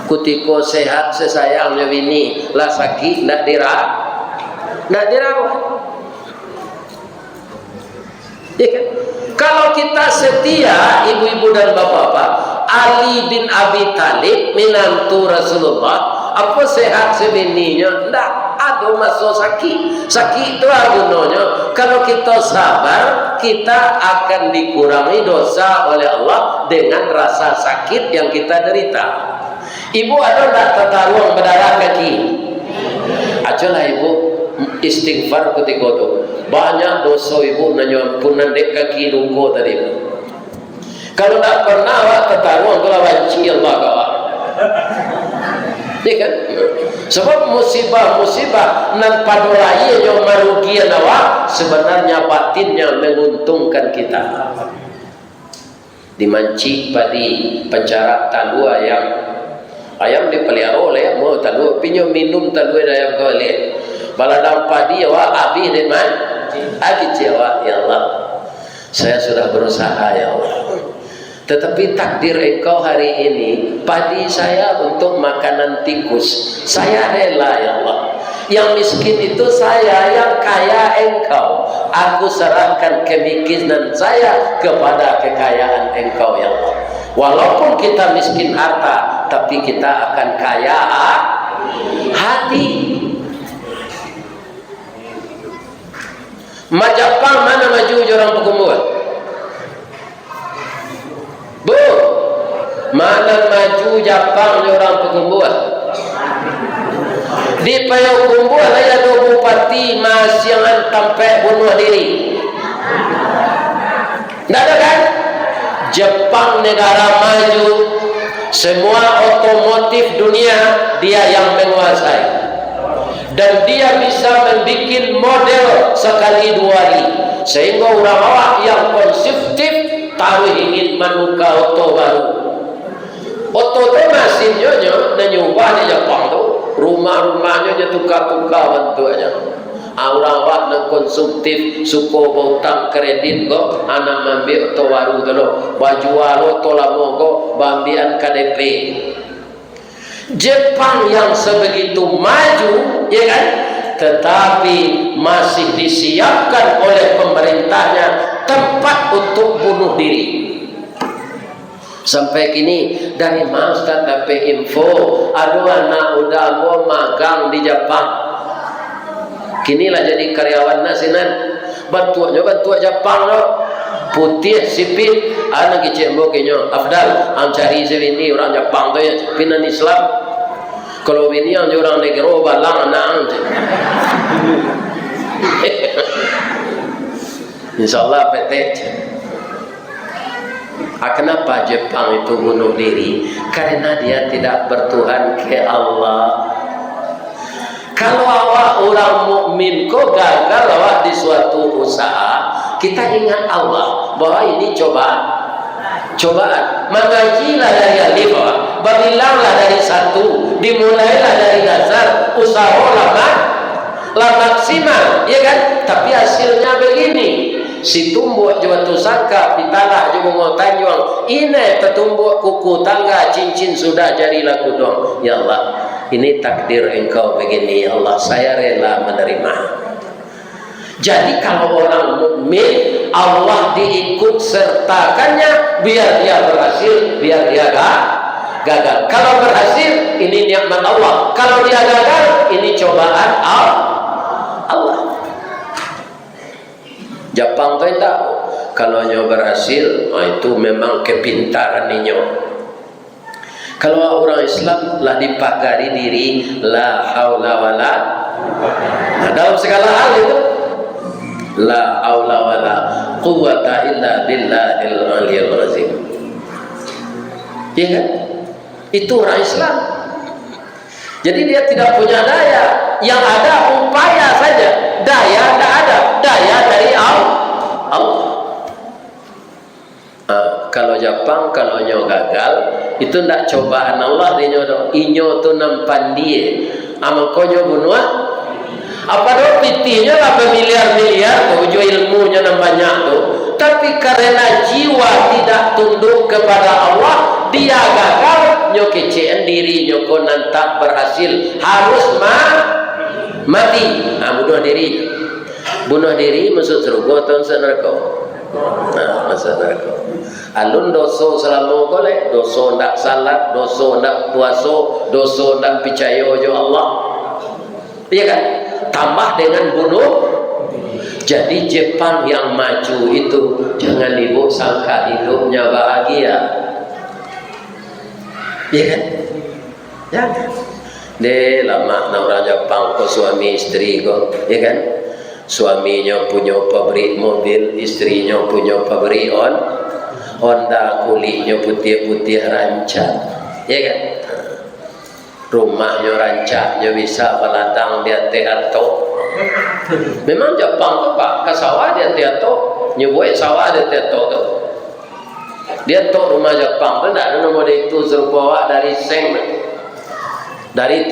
Kutiko sehat sesayangnya bini lah sakit nak dirawat. Kalau kita setia ibu-ibu dan bapak-bapak, Ali bin Abi Talib menantu Rasulullah. Apa sehat sebininya? Tak ada masuk sakit. Sakit itu gunanya. Kalau kita sabar, kita akan dikurangi dosa oleh Allah dengan rasa sakit yang kita derita. Ibu ada tak tertaruang berdarah kaki? Ajalah ibu istighfar ketika itu. Banyak dosa ibu nyampunan dek kaki ruko tadi. Kalau tak pernah awak tertaruang kalau banci Allah kawak. Kan? Sebab musibah-musibah nan padolai yang merugikan awak sebenarnya batinnya menguntungkan kita. Dimanci padi pencarak talu ayam dipelihara oleh mau talu pinyo minum talu ayam kau lihat baladang padi awak habis dengan habis awak. Ya Allah, saya sudah berusaha ya Allah, tetapi takdir engkau hari ini padi saya untuk makanan tikus. Saya rela ya Allah. Yang miskin itu saya, yang kaya engkau. Aku serahkan kemiskinan saya kepada kekayaan engkau ya Allah. Walaupun kita miskin harta, tapi kita akan kaya hati. Majapang mana maju orang pekumbuan? Bu, mana maju Jepang orang pekumbuan? Di Payakumbuan ada dua bupati masih yang sampai bunuh diri. Tidak ada kan? Jepang negara maju, semua otomotif dunia dia yang menguasai, dan dia bisa membuat model sekali dua hari, sehingga orang awak yang konsumtif tahu ingin menukar oto baru. Oto itu mesinnya nyubah di Jepang tu, rumah-rumahnya tukar-tukar bentuknya. Orang awak nak konsumtif suko bautang kredit ko anak ambil oto baru tu lo, baju oto lama ko bambian KDP. Jepang yang sebegitu maju, ya kan? Tetapi masih disiapkan oleh pemerintahnya tempat untuk bunuh diri. Sampai kini dari mana Ustaz dapat info ada anak udah mau magang di Jepang. Kinilah jadi karyawan nasinan. Bantuan Jepang lo. Putih sipit anak kecil mungkinnya afdal am cari sini orang Jepang tu ya pinan Islam. Kalau ini yang orang negara balang anak je. Insyaallah petek. Kenapa Jepang itu bunuh diri? Karena dia tidak bertuhan ke Allah. Kalau awak orang mukmin kok gagal awak di suatu usaha, kita ingat Allah bahwa ini cobaan. Mengajilah dari alif, berbilanglah dari satu, dimulailah dari dasar, usaha lama maksimal, ya kan? Tapi hasilnya begini. si tumbuk je batu sangka pitalah je bunga tanjuang ini tertumbuk kuku tangga cincin sudah jadilah kudung. Ya Allah, ini takdir engkau begini. Ya Allah, saya rela menerima. Jadi kalau orang mukmin Allah diikut sertakannya biar dia berhasil, biar dia gagal. Kalau berhasil ini nikmat Allah, kalau dia gagal ini cobaan Allah. Jepang tu tak, kalau nyo berhasil itu memang kepintaran nyo. Kalau orang Islam lah dipagari diri la haula wala, dalam segala hal itu la haula wala quwwata illa billahil aliyil azim. Ya kan? Itu orang Islam. Jadi dia tidak punya daya, yang ada upaya saja. Daya tidak ada, daya dari Allah. Kalau Jepang, kalau nyo gagal, itu tidak cobaan Allah. Inyo tu nampan dia. Amakonyo bunuh. Apa do pitinya lah bermiliar-miliar, tujuh ilmunya nam banyak tu. Tapi karena jiwa tidak tunduk kepada Allah, dia gagal. Nyo keceen diri, nyo konan tak berhasil, harus mati. Bunuh diri. Bunuh diri masuk surga atau masuk neraka? Masuk neraka. Alun dosa selama boleh, dosa ndak salat, dosa ndak puasa, dosa ndak percaya jo Allah. Iya kan? Tambah dengan bunuh. Jadi Jepang yang maju itu jangan ibu sangka hidupnya bahagia. Iya kan? Jangan. Dia lama orang Jepang ko suami istri ko, ya kan? Suaminya punya pabrik mobil, istrinya punya pabrik Honda, kulitnya putih-putih rancak, ya kan? Rumahnya rancaknya bisa beladang dia teato. Memang Jepang tu pak, ke sawah dia teato, nyebut sawah dia teato tu. Dia tu rumah Jepang tu tidak ada nomor itu serupa dari seng. Dari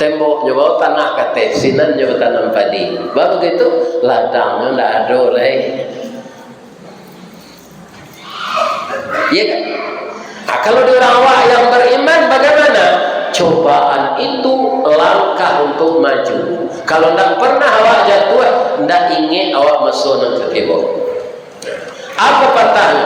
tembok nyoba tanah kate sinan nyoba tanam padi baru gitu ladangnya ndak ada lagi, ya kan? Kalau di orang awak yang beriman bagaimana? Cobaan itu langkah untuk maju. Kalau ndak pernah awak jatuh, ndak ingin awak masuk ke kebo. Apa patahnya?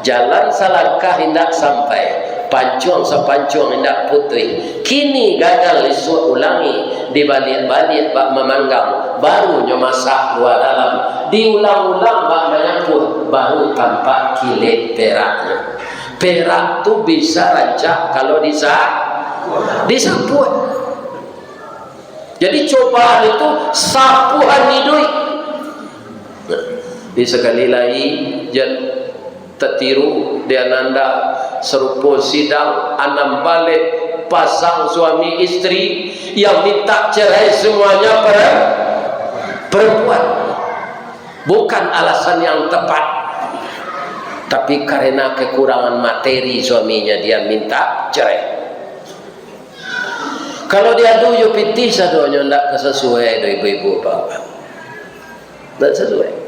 Jalan selangkah hendak sampai, pancuang sepancuang hendak putih. Kini gagal isu ulangi, dibalik-balik bak memanggang, baru masak luar dalam, diulang-ulang bak menyampur, baru tampak kilit peraknya. Perak tu bisa rancak kalau disapu. Jadi cobaan itu sapuan hidup. Di sekali lagi tertiru dia nanda serupa sidang anam balik pasang suami istri yang minta cerai semuanya perempuan, bukan alasan yang tepat, tapi karena kekurangan materi suaminya dia minta cerai. Kalau dia duyu piti sadonya ndak sesuai do ibu-ibu bapak, ndak sesuai.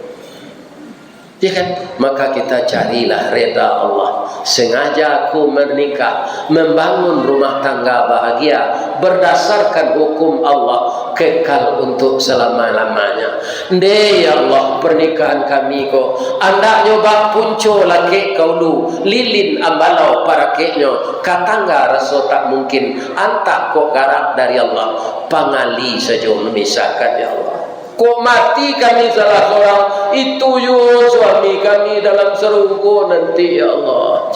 Ya kan? Maka kita carilah reda Allah. Sengaja aku menikah, membangun rumah tangga bahagia berdasarkan hukum Allah, kekal untuk selama-lamanya. Ya Allah, pernikahan kami ko anda nyoba punco laki kau lu lilin ambalau para keknya katangga rasa tak mungkin antah kok garap dari Allah pangali saja memisahkan. Ya Allah, kok mati kami salah seorang, itu yo suami kami dalam serunggu nanti. Ya Allah,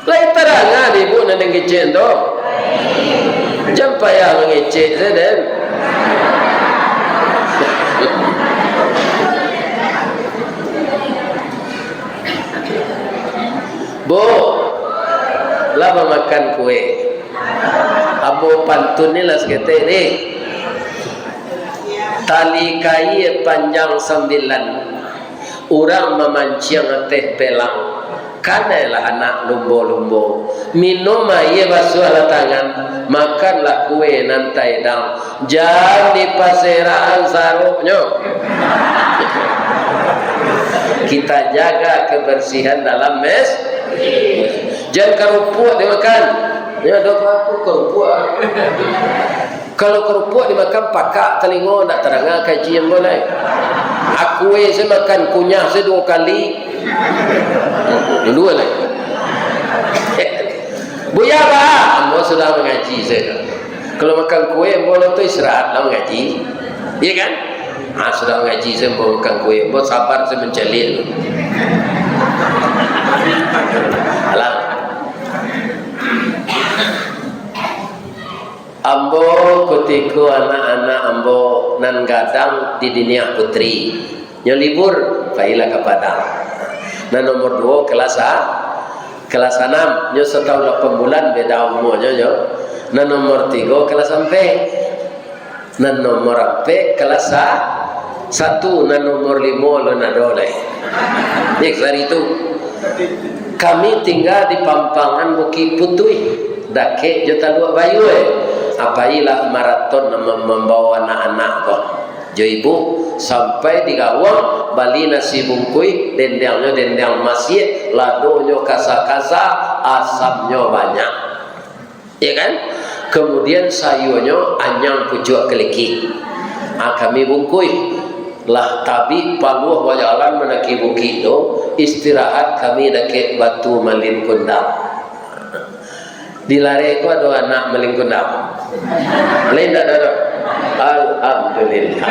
lain terangan ibu nanti ngecek tu jangan payah mengecek sedang. Bu lama makan kue abu pantun ni lah sekete ni. Tali kai panjang 9, orang memancing teh pelang, kanalah anak lumbo-lumbo, minum air basuh tangan, makanlah kue nantai dang, jangan di paseran sarupnya. Kita jaga kebersihan dalam mes. Jangan kerupuk dimakan. Ya ada apa kerupuk? Kalau kerupuk dimakan pakak telingo nak terangah kaji yang boleh. Aku saya makan kunyah saya 2 kali. Dua lagi. Buya bah, ambo sudah mengaji saya. Kalau makan kue ambo tu istirahat lah mengaji. Iya kan? Sudah mengaji saya ambo makan kue. Ambo sabar saya mencelir. Alah. Ambo ketika anak-anak ambo nan gadang di dunia putri nyo libur pailah ke Padang. Nan nomor 2 kelas 6 nyo setahun 8 bulan beda umurnya nyo. Nan nomor 3 kelas 4. Nan nomor 4 kelas 1. Nan nomor 5 lo nadole. Nek hari itu kami tinggal di Pampangan Bukit Putui. Dake jota 2 bayu apailah maraton membawa anak-anak kok jo ibu sampai di gawang bali nasi bungkui dendangnya dendang masjid ladonyo kasa-kasa asamnya banyak ya kan kemudian sayurnya anyang pucuk keliki kami bungkui lah tapi paluh wajalan menaki bukit itu istirahat kami dake batu malin kundang di lare ko ada anak melingkundang lain tak ada alhamdulillah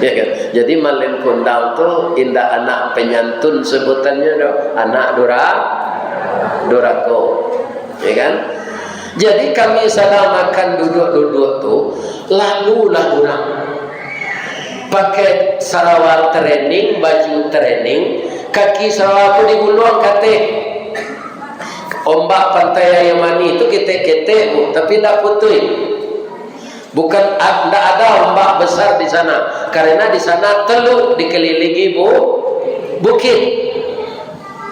ya kan jadi melingkundang tu indah anak penyantun sebutannya do anak durako ya kan jadi kami salah makan duduk-duduk tu lalulah orang pakai sarawal training baju training kaki sarawal tu digulung kate ombak pantai Yamani itu ketek-ketek bu, tapi tidak putih. Bukan tidak ada ombak besar di sana, karena di sana teluk dikelilingi bukit,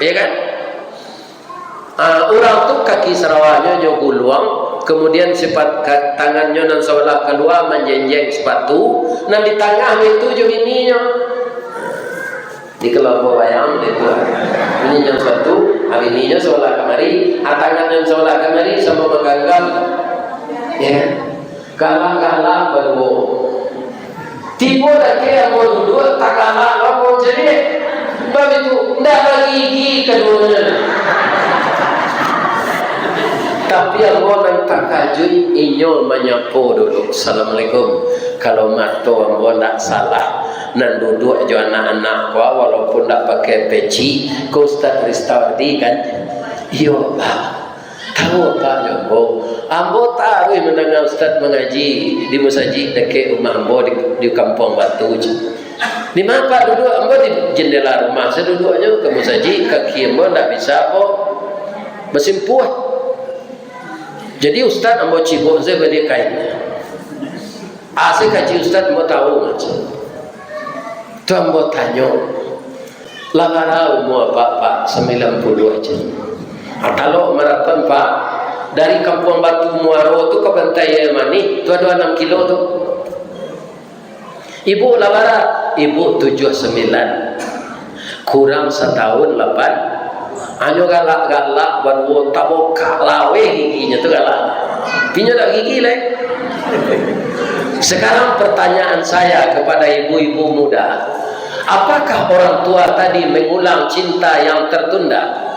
ya kan? Orang tu kaki serawanya nyoguluang, kemudian sifat tangannya dan seolah keluar menjenjeng sepatu, dan di tengah itu jo ininya. Di kelompok bayam itu ini yang satu hari ininya seolah kemari tangan yang seolah kemari sama mengganggam ya galang-galang baru tiba lagi yang mau duduk tangan mau jadi bab itu tidak lagi gigi keduanya tapi yang mau nak kajui inyo menyapu dulu assalamualaikum kalau mato yang mau tak salah nan duduk jo anak-anak kau walaupun tak pakai peci kau Ustaz Ristawardi kan iyo pak tahu apa ambo tahu mendengar Ustaz mengaji di masjid dekat rumah ambo di kampung Batu di mana pak duduk ambo di jendela rumah saya duduknya ke masjid kaki ambo tak bisa apa bersimpuh jadi Ustaz ambo cibuk saya beri kainnya saya kaji Ustaz ambo tahu macam tuan buat tanya lagara umur pak 90 aja kalau maraton pak dari kampung Batu Muaro tu ke pantai Yamani tu ada 6 kilo tu ibu lagara ibu 79 kurang setahun 8 anyo galak-galak baru taboka lawe giginya tu galak pinya tak gigi leh. Sekarang pertanyaan saya kepada ibu-ibu muda, apakah orang tua tadi mengulang cinta yang tertunda?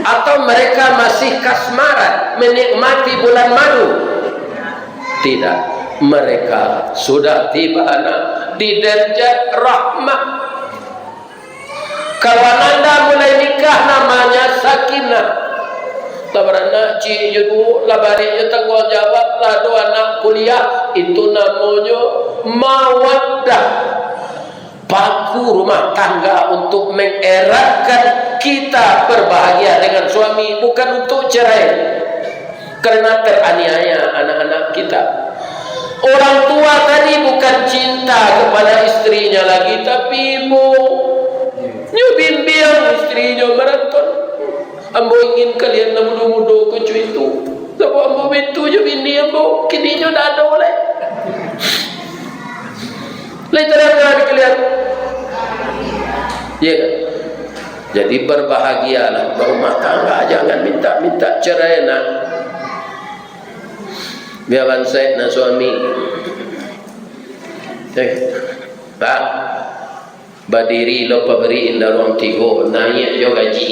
Atau mereka masih kasmaran menikmati bulan madu? Tidak, mereka sudah tiba di derajat rahmah. Kalau anda mulai nikah namanya sakinah. Tabarana ci judu labarinya tanggung jawab lah do anak kuliah itu namanya mawaddah paku rumah tangga untuk mengeratkan kita berbahagia dengan suami bukan untuk cerai karena teraniaya anak-anak kita. Orang tua tadi bukan cinta kepada istrinya lagi tapi ibu nyubimbiang istrinya maraton. Ambo ingin kalian muda-muda ke itu. Sebab ambo itu je bini ambo kini dah ada oleh. Lain terang kalian. Ya kan? Jadi berbahagialah berumah tangga, jangan minta cerai nak. Biar saya nak suami. Pak, berdiri lo pemberi dalam tiga naik jo gaji.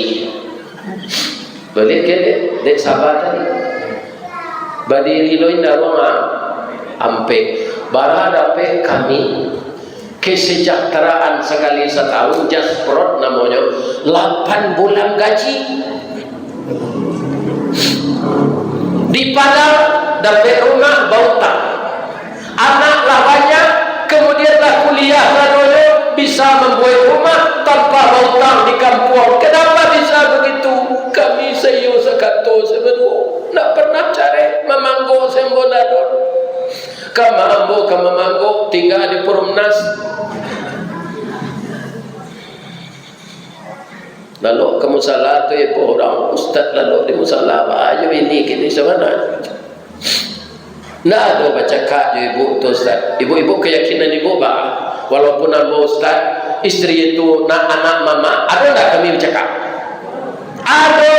Boleh ke dek sabar tadi. Berdiri lo dalam ampe. Berhadapi kami kesejahteraan sekali setahun jasprot namanya 8 bulan gaji di Padang dapat rumah bautan anak lah banyak kemudian lah kuliah namanya bisa membuat rumah tanpa bautan di kampung. Kenapa bisa begitu? Kami sayo sekato sebenarnya nak pernah cari memanggo sembonador kamambo kamamanggo tinggal di Perumnas. Lalu ke musala tu ibu orang ustaz lalu di musala apa aja ini kini sebenarnya. Nak ada baca kak ibu tu ustaz. Ibu-ibu keyakinan ibu bah walaupun ambo ustaz istri itu nak anak mama ada tak kami bercakap? Ada.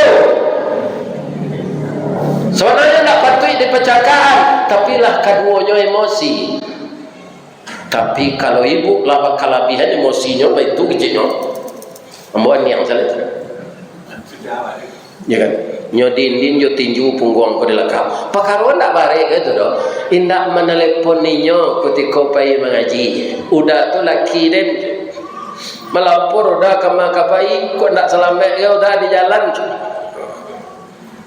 Sebenarnya tak patut dipercakapkan, tapi lah keduanya emosi. Tapi kalau ibu lah kelebihan emosinya itu kecilnya. Ambuan yang salah. Ya kan? Nyodin yo tinju punggung ko dilakap. Pakaruan tak bare gitu doh. Indak meneleponinya ketika pai mengaji. Udah tu laki den melapor udah ke makapai kok ndak selamat ya udah di jalan.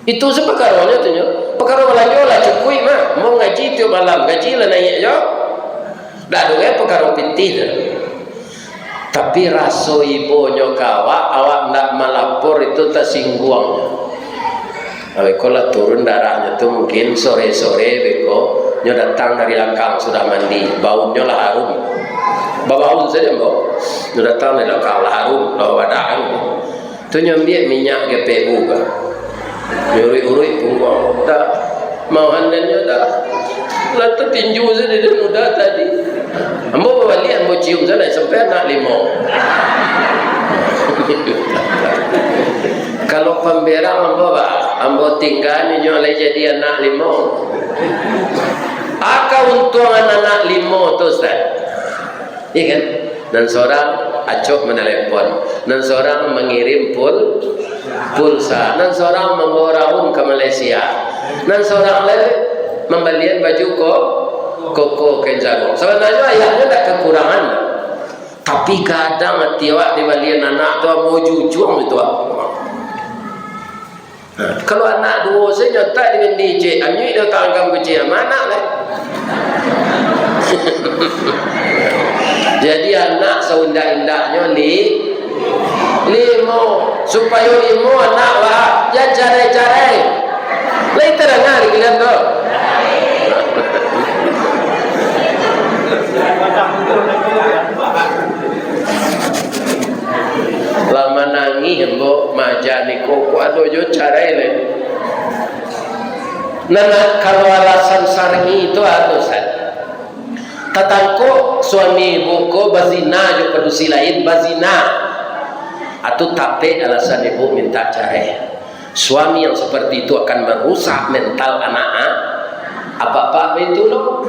Itu sepakaruannya tu nyo. Pakaruan lanjo lah cukui mah. Mau ngaji tu malam gaji lah naik yo. Dak ada pakaruan pitih. Tapi raso ibunya awak ndak melapor itu tersinggung. Kalau turun darahnya tu mungkin sore-sore beko nyo datang dari langkang sudah mandi, baunya lah harum. Bau saja bau. Nyo datang dari langkang lah harum, bawa wadang. Tu nyambi minyak GPU ka. Urui-urui punggung dah mau handannya dah. Lah tu tinju saja dan udah tadi. Ambo balik ambo cium sana sampai nak 5. Kalau pemberang ambo tinggal ni nyoleh jadi anak 5. Aka untung anak 5 tu Ustaz. Iya kan? Dan seorang acok menelepon, dan seorang mengirim pulsa, dan seorang membawa raun ke Malaysia, dan seorang lagi membelian baju koko kenjago. Sebenarnya ayahnya tak kekurangan, tapi kadang tiwak dibalian anak tu mau jujur itu. Kalau anak dua saya nyontak dengan DJ, anjing dia tanggam kecil mana lah. Jadi anak seundak-indaknya 5 supaya 5 anak lah jangan carai-carai. Lain terdengar kalian tu. Lama nangis mbok majani koko ada jo carai le. Nah kalau alasan sarngi itu ada Ustaz. Tatangko suami ibu ko bazina jo pedusi lain bazina. Atau tapi alasan ibu minta cerai. Suami yang seperti itu akan merusak mental anak. Apa-apa itu loh.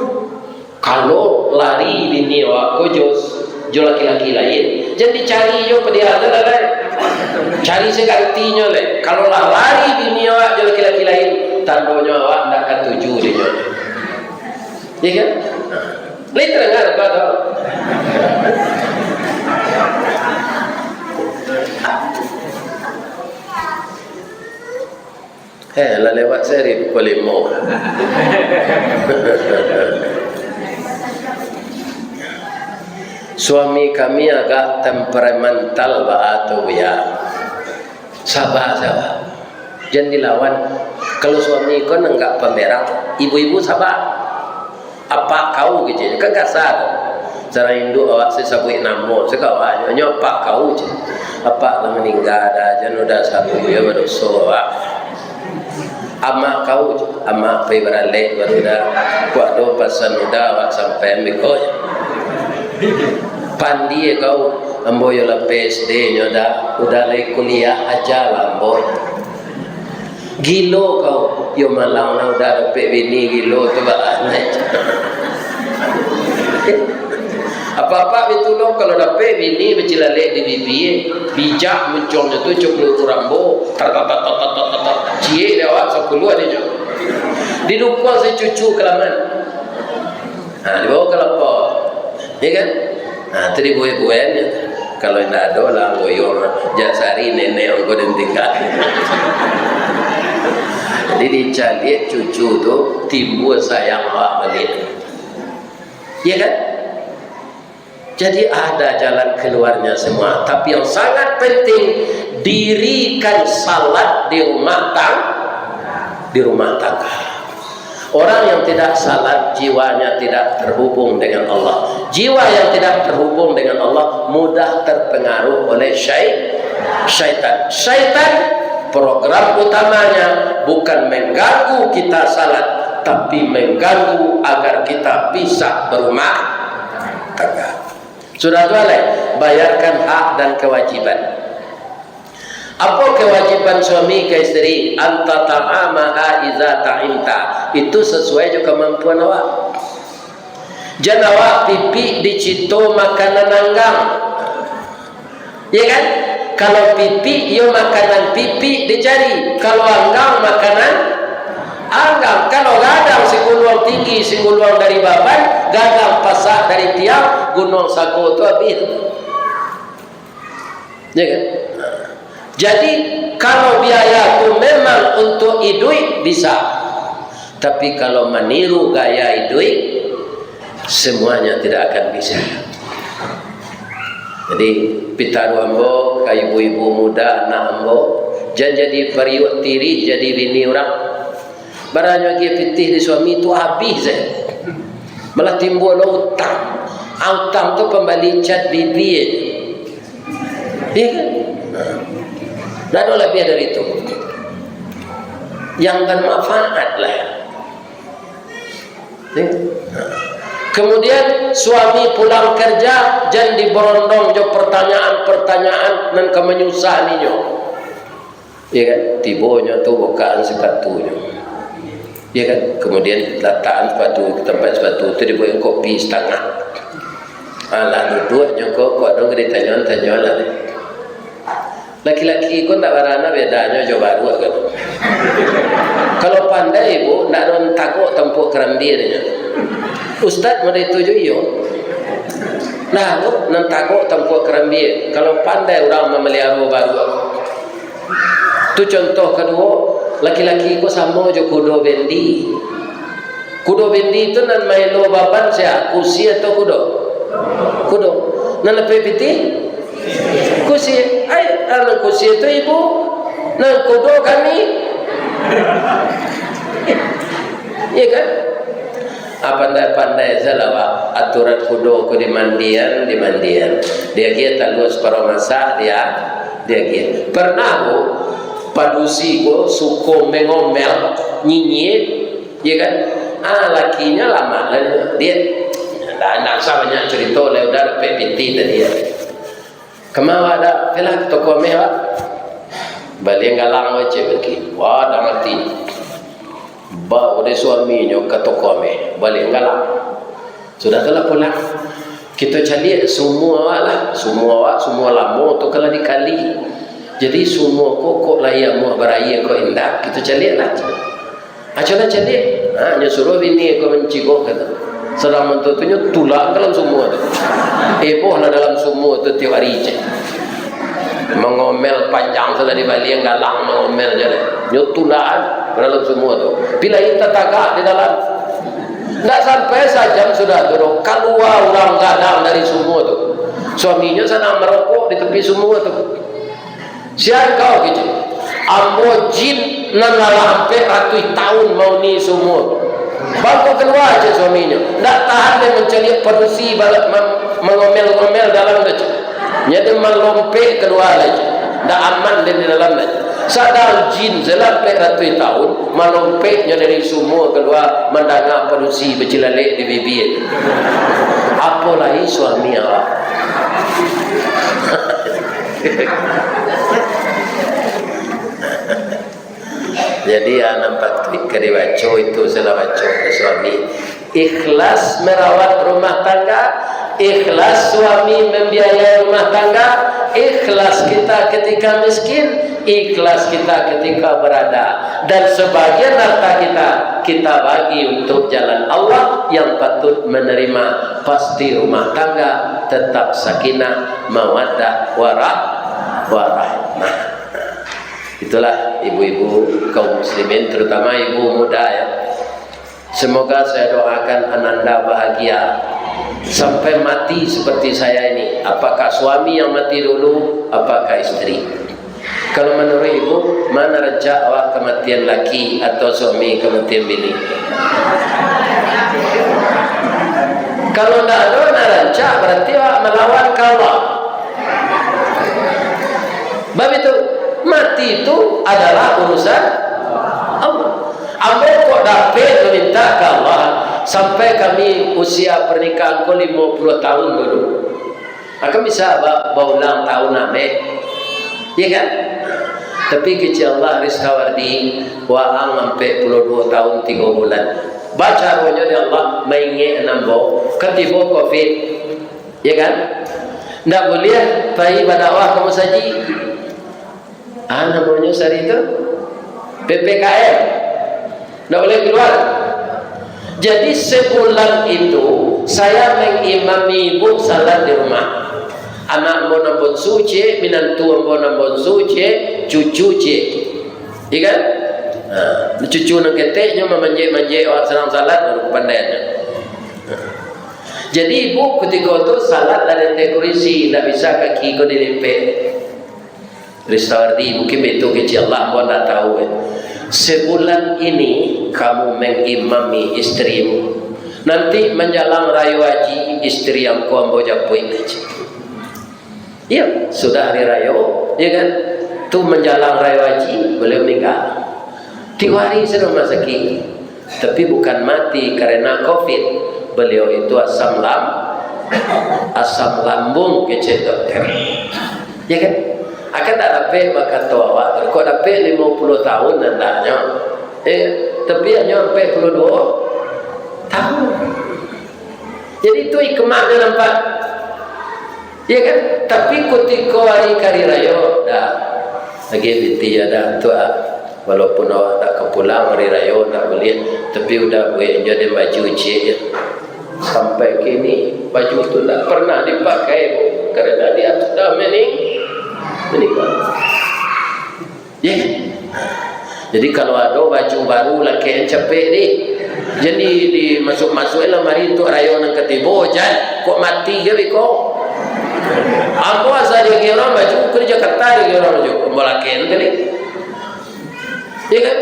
Kalau lari bini wak jo laki-laki lain, jadi cari yo pediaga lah. Cari segantinya le. Kalau lari bini wak jo laki-laki lain, tandanya awak ndak ketuju dia. Iya kan? Lain terdengar apa tu? Lah lewat seri pukul 5. Suami kami agak temperamental atau ya. Sabar. Jangan dilawan. Kalau suami kau enggak pemberang, ibu-ibu sabar. Apa kau gitu kan kasar. Cara Hindu awak sebut nama sekawanya nyopak kau je. Apa lah meninggal dah jangan udah satu ya berdosa awak. Amak kau amak pergi beralih barudah kuat do pasan udah awak sampai mikoi. Pandi kau ambo yo la PSD nyo udah lagi kuliah aja lah ambo. Gilo kau yo malang na udah dapat bini gilo tu ba. Apa-apa itu lo kalau dapat bini bercilalek di bibi bijak mencongnya tu coklat rambo cie dia awak sekeluar dia di lupa saya cucu kelaman dibawa ke lapor ya kan tadi buaya-buayanya kalau tidak ada lah boyor jasari nenek yang kau tinggal. Jadi dicari cucu tu timbul sayang awak balik ya kan. Jadi ada jalan keluarnya semua. Tapi yang sangat penting, dirikan salat di rumah tangga. Orang yang tidak salat, jiwanya tidak terhubung dengan Allah. Jiwa yang tidak terhubung dengan Allah mudah terpengaruh oleh syaitan. Syaitan program utamanya bukan mengganggu kita salat, tapi mengganggu agar kita bisa berumah tangga. Sudah boleh bayarkan hak dan kewajiban. Apa kewajiban suami ke istri? Anta ta'amaha iza ta'imta. Itu sesuai juga kemampuan awak. Jangan awak pipi dicito makanan anggang. Ya kan? Kalau pipi, yo makanan pipi dicari. Kalau anggang makanan anggang. Kalau gadang si guluang tinggi, si guluang dari baban, gadang pasak dari tiang, gunung sago itu habis. Ya kan? Jadi kalau biaya itu memang untuk hidup bisa. Tapi kalau meniru gaya hidup, semuanya tidak akan bisa. Jadi pitaru ambo, kayu ibu muda anak ambo, jangan jadi periuk tiri, jadi bini orang. Barangnya dia pitih di suami itu habis malah timbul utang. Utang tu pembali cat bibi ya kan? Tidak ada lebih dari itu yang bermanfaat lah. Kemudian suami pulang kerja jangan diberondong jo pertanyaan-pertanyaan dan kemenyusahaninya ya kan? Tibonya tu bukaan sepatunya ya kan? Kemudian letakkan sepatu ke tempat sepatu itu dibuat kopi setengah. Alah duduknya kok dong ditanya lah. Laki-laki kau tak barana bedanya jo baru kan. Kalau pandai ibu nak don takut tempuk kerambirnya. Ustaz mau dituju iyo. Nah, nak takut tempuk kerambir. Kalau pandai orang memelihara baru. Tu contoh kedua. Laki-laki ko sama jo kudo bendi. Kudo bendi itu nan mailo baban saya kusi atau kudo? Kudo. Nan lepe piti? Kusi. Ay, anak kusi itu ibu. Nan kudo kami. Iya kan? Pandai-pandai salah aturan kudo ko di mandian. Dia kita luas para masak dia kia. Pernah ko padusi ko suko mengomel nyinyir ya kan lakinya lama dia nak banyak cerita lah udah dapat piti tadi ya kemana ada pelak toko mewah balik galang wajib lagi wah dah mati ba udah suaminya ke toko mewah balik galang sudah telah pulang kita cari semua lama tu kalau dikali. Jadi semua kok layak mau beraya kok indah kita cari lah. Acara cari, hanya suruh bini kau mencigok kata. Sedang mentutunya tulang dalam semua tu. Eboh lah dalam semua tu tiap hari je. Mengomel panjang sudah di balik yang galang mengomel je. Nyutulaan dalam semua tu. Bila kita tagak di dalam, tak sampai sajam sudah tu. Keluar orang gadang dari semua tu. Suaminya sana merokok di tepi semua tu. Siapa kau gitu? Ambo jin nan sampai ratus tahun mau ni semua. Baru keluar aja suaminya. Tak tahan dia mencari perusi balik mengomel-ngomel dalam aja. Jadi melompat keluar aja. Tak aman dia di dalam aja. Sadar jin sampai ratus tahun melompatnya dari semua keluar mendengar perusi bercelalek di bibir. Apalagi suami awak. Jadi nampak kedibaco itu salah baca ke suami. Ikhlas merawat rumah tangga, ikhlas suami membiayai rumah tangga, ikhlas kita ketika miskin, ikhlas kita ketika berada, dan sebagian harta kita bagi untuk jalan Allah yang patut menerima. Pasti rumah tangga tetap sakinah, mawaddah, warahmah. Itulah ibu-ibu kaum muslimin, terutama ibu muda ya. Semoga saya doakan ananda bahagia sampai mati seperti saya ini. Apakah suami yang mati dulu, apakah istri? Kalau menurut ibu, mana rejak awak kematian laki atau suami kematian bini? Kalau tidak ada rejak, berarti awak melawan Allah. Bab itu, mati itu adalah urusan Allah. Ambil kok dapat meminta ke Allah sampai kami usia pernikahan ko 50 tahun dulu. Akan bisa baulang tahun ambil, ya kan? Tapi kecil Allah rizkawardi waang sampai 22 tahun 3 bulan. Baca rohnya di Allah mainge 6 bau ketiba COVID, ya kan? Tidak boleh bayi badakwah kamu saji. Namanya sehari itu PPKM, tidak boleh keluar. Jadi sebulan itu saya mengimami ibu salat di rumah. Anak mau nambon suci, minantu mau nambon suci, cucu ce, iya kan? Cucu nak keteknya manje orang senang salat baru pandainya. Jadi ibu ketika itu salat dari kursi, tidak bisa kaki kau dilempet. Ristawardi mungkin itu kecil Allah pun tak tahu. Sebulan ini kamu mengimami istrimu, nanti menjelang raya haji istri yang kau ambil japuin aja. Iya, sudah hari raya, ya kan? Tu menjelang raya haji beliau meninggal. 3 hari sedang sakit, tapi bukan mati karena COVID. Beliau itu asam lambung kecil dokter, ya kan? Akan tak dapat maka tahu awak. Kau dapat 50 tahun nandanya, tapi hanya sampai 22 tahun. Jadi itu hikmahnya nampak, ya kan? Tapi ketika hari raya, dah lagi binti ada tua. Walaupun awak tak kepulang hari raya tak boleh, tapi udah boleh jadi baju cik. Sampai kini baju tu tak pernah dipakai kerana dia sudah meninggal. Ya. Jadi kalau ada baju baru laki yang capek ni, jadi dimasuk-masuk lemari untuk raya nang ketibo jan kok mati je biko. Ambo asal dia kira baju ke Jakarta dia kira baju mbolaken kali. Ya kan?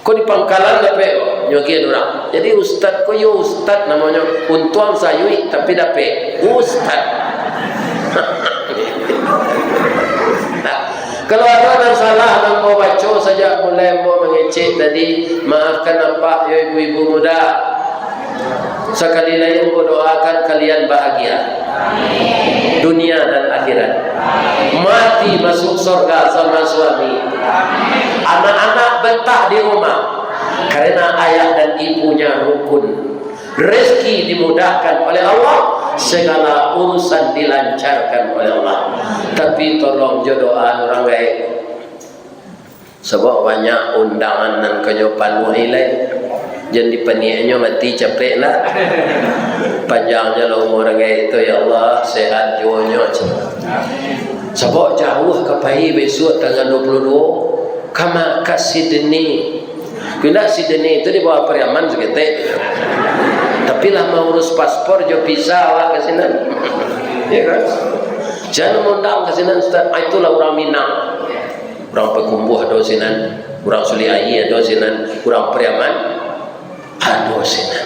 Kok di Pangkalan dapat nyogian orang. Jadi ustaz kok yo ustaz namanya untuang sayui tapi dapat ustaz. Kalau ada yang salah mau baca saja mulai mau mengecek tadi, maafkan apa ya ibu-ibu muda. Sekali lagi mau doakan kalian bahagia dunia dan akhirat. Mati masuk surga sama suami. Anak-anak betah di rumah karena ayah dan ibunya rukun. Rezeki dimudahkan oleh Allah, segala urusan dilancarkan oleh Allah. Tapi tolong jodohan orang baik. Sebab banyak undangan dan kenyopan muhilai. Jadi peniaknya mati capek lah. Panjangnya lah umur orang baik itu, ya Allah sehat jiwanya. Sebab jauh ke Pai besok tanggal 22 kama ke Sydney. Kena Sydney itu di bawah Pariaman segitu. Tapi lah mau urus paspor jo visa awak ke sini. Ya kan? Jangan mengundang ke sini Ustaz. Itulah orang Minang. Orang Pekumbuh ada sini, orang Suli Ayi ada sini, orang Pariaman ada sini.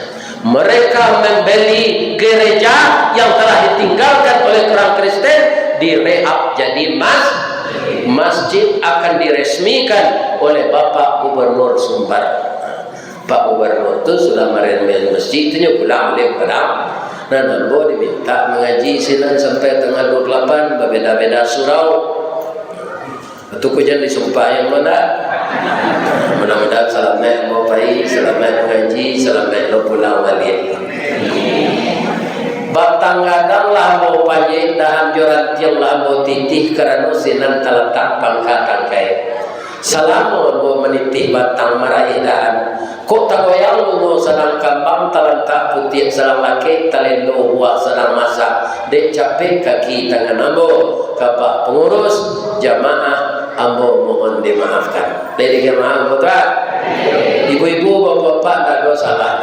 Mereka membeli gereja yang telah ditinggalkan oleh orang Kristen, direhab jadi masjid, akan diresmikan oleh Bapak Gubernur Sumbar. Pak Gubernur itu sudah meresmikan masjid, itu pulang boleh pulang. Nah, nambo diminta mengaji sinan sampai tengah 28, berbeda-beda surau. Itu kujan disumpah yang mana? Mudah-mudahan selamat mau pai, selamat mengaji, selamat lo pulang balik. Batang gadang lah mau pajak dahan joran tiang lah mau titih kerana sinan terletak pangkatan kaya. Salamun mau menitih batang maraih dahan. Kok tak goyang mau sedang kambang terletak putih sedang laki talendo buah sedang masak. Dek capek kaki tangan ambo. Kapak pengurus jamaah ambo mohon dimaafkan. Dari jamaah betul. Ibu-ibu bapak-bapak tak ada salah.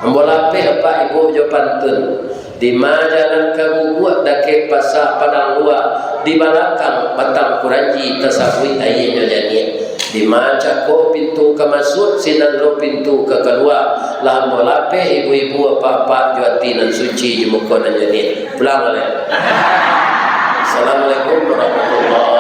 Ambo lapih apa ibu jo pantun. Di majalan kaguguat dake pasar padang luar di belakang batang kuranji tersabui ayahnya jadinya di maca ko pintu ke masuk sinan lo pintu ke keluar lah molape ibu-ibu apa-apa juati dan suci di muka dan jadinya pulang oleh. Assalamualaikum warahmatullahi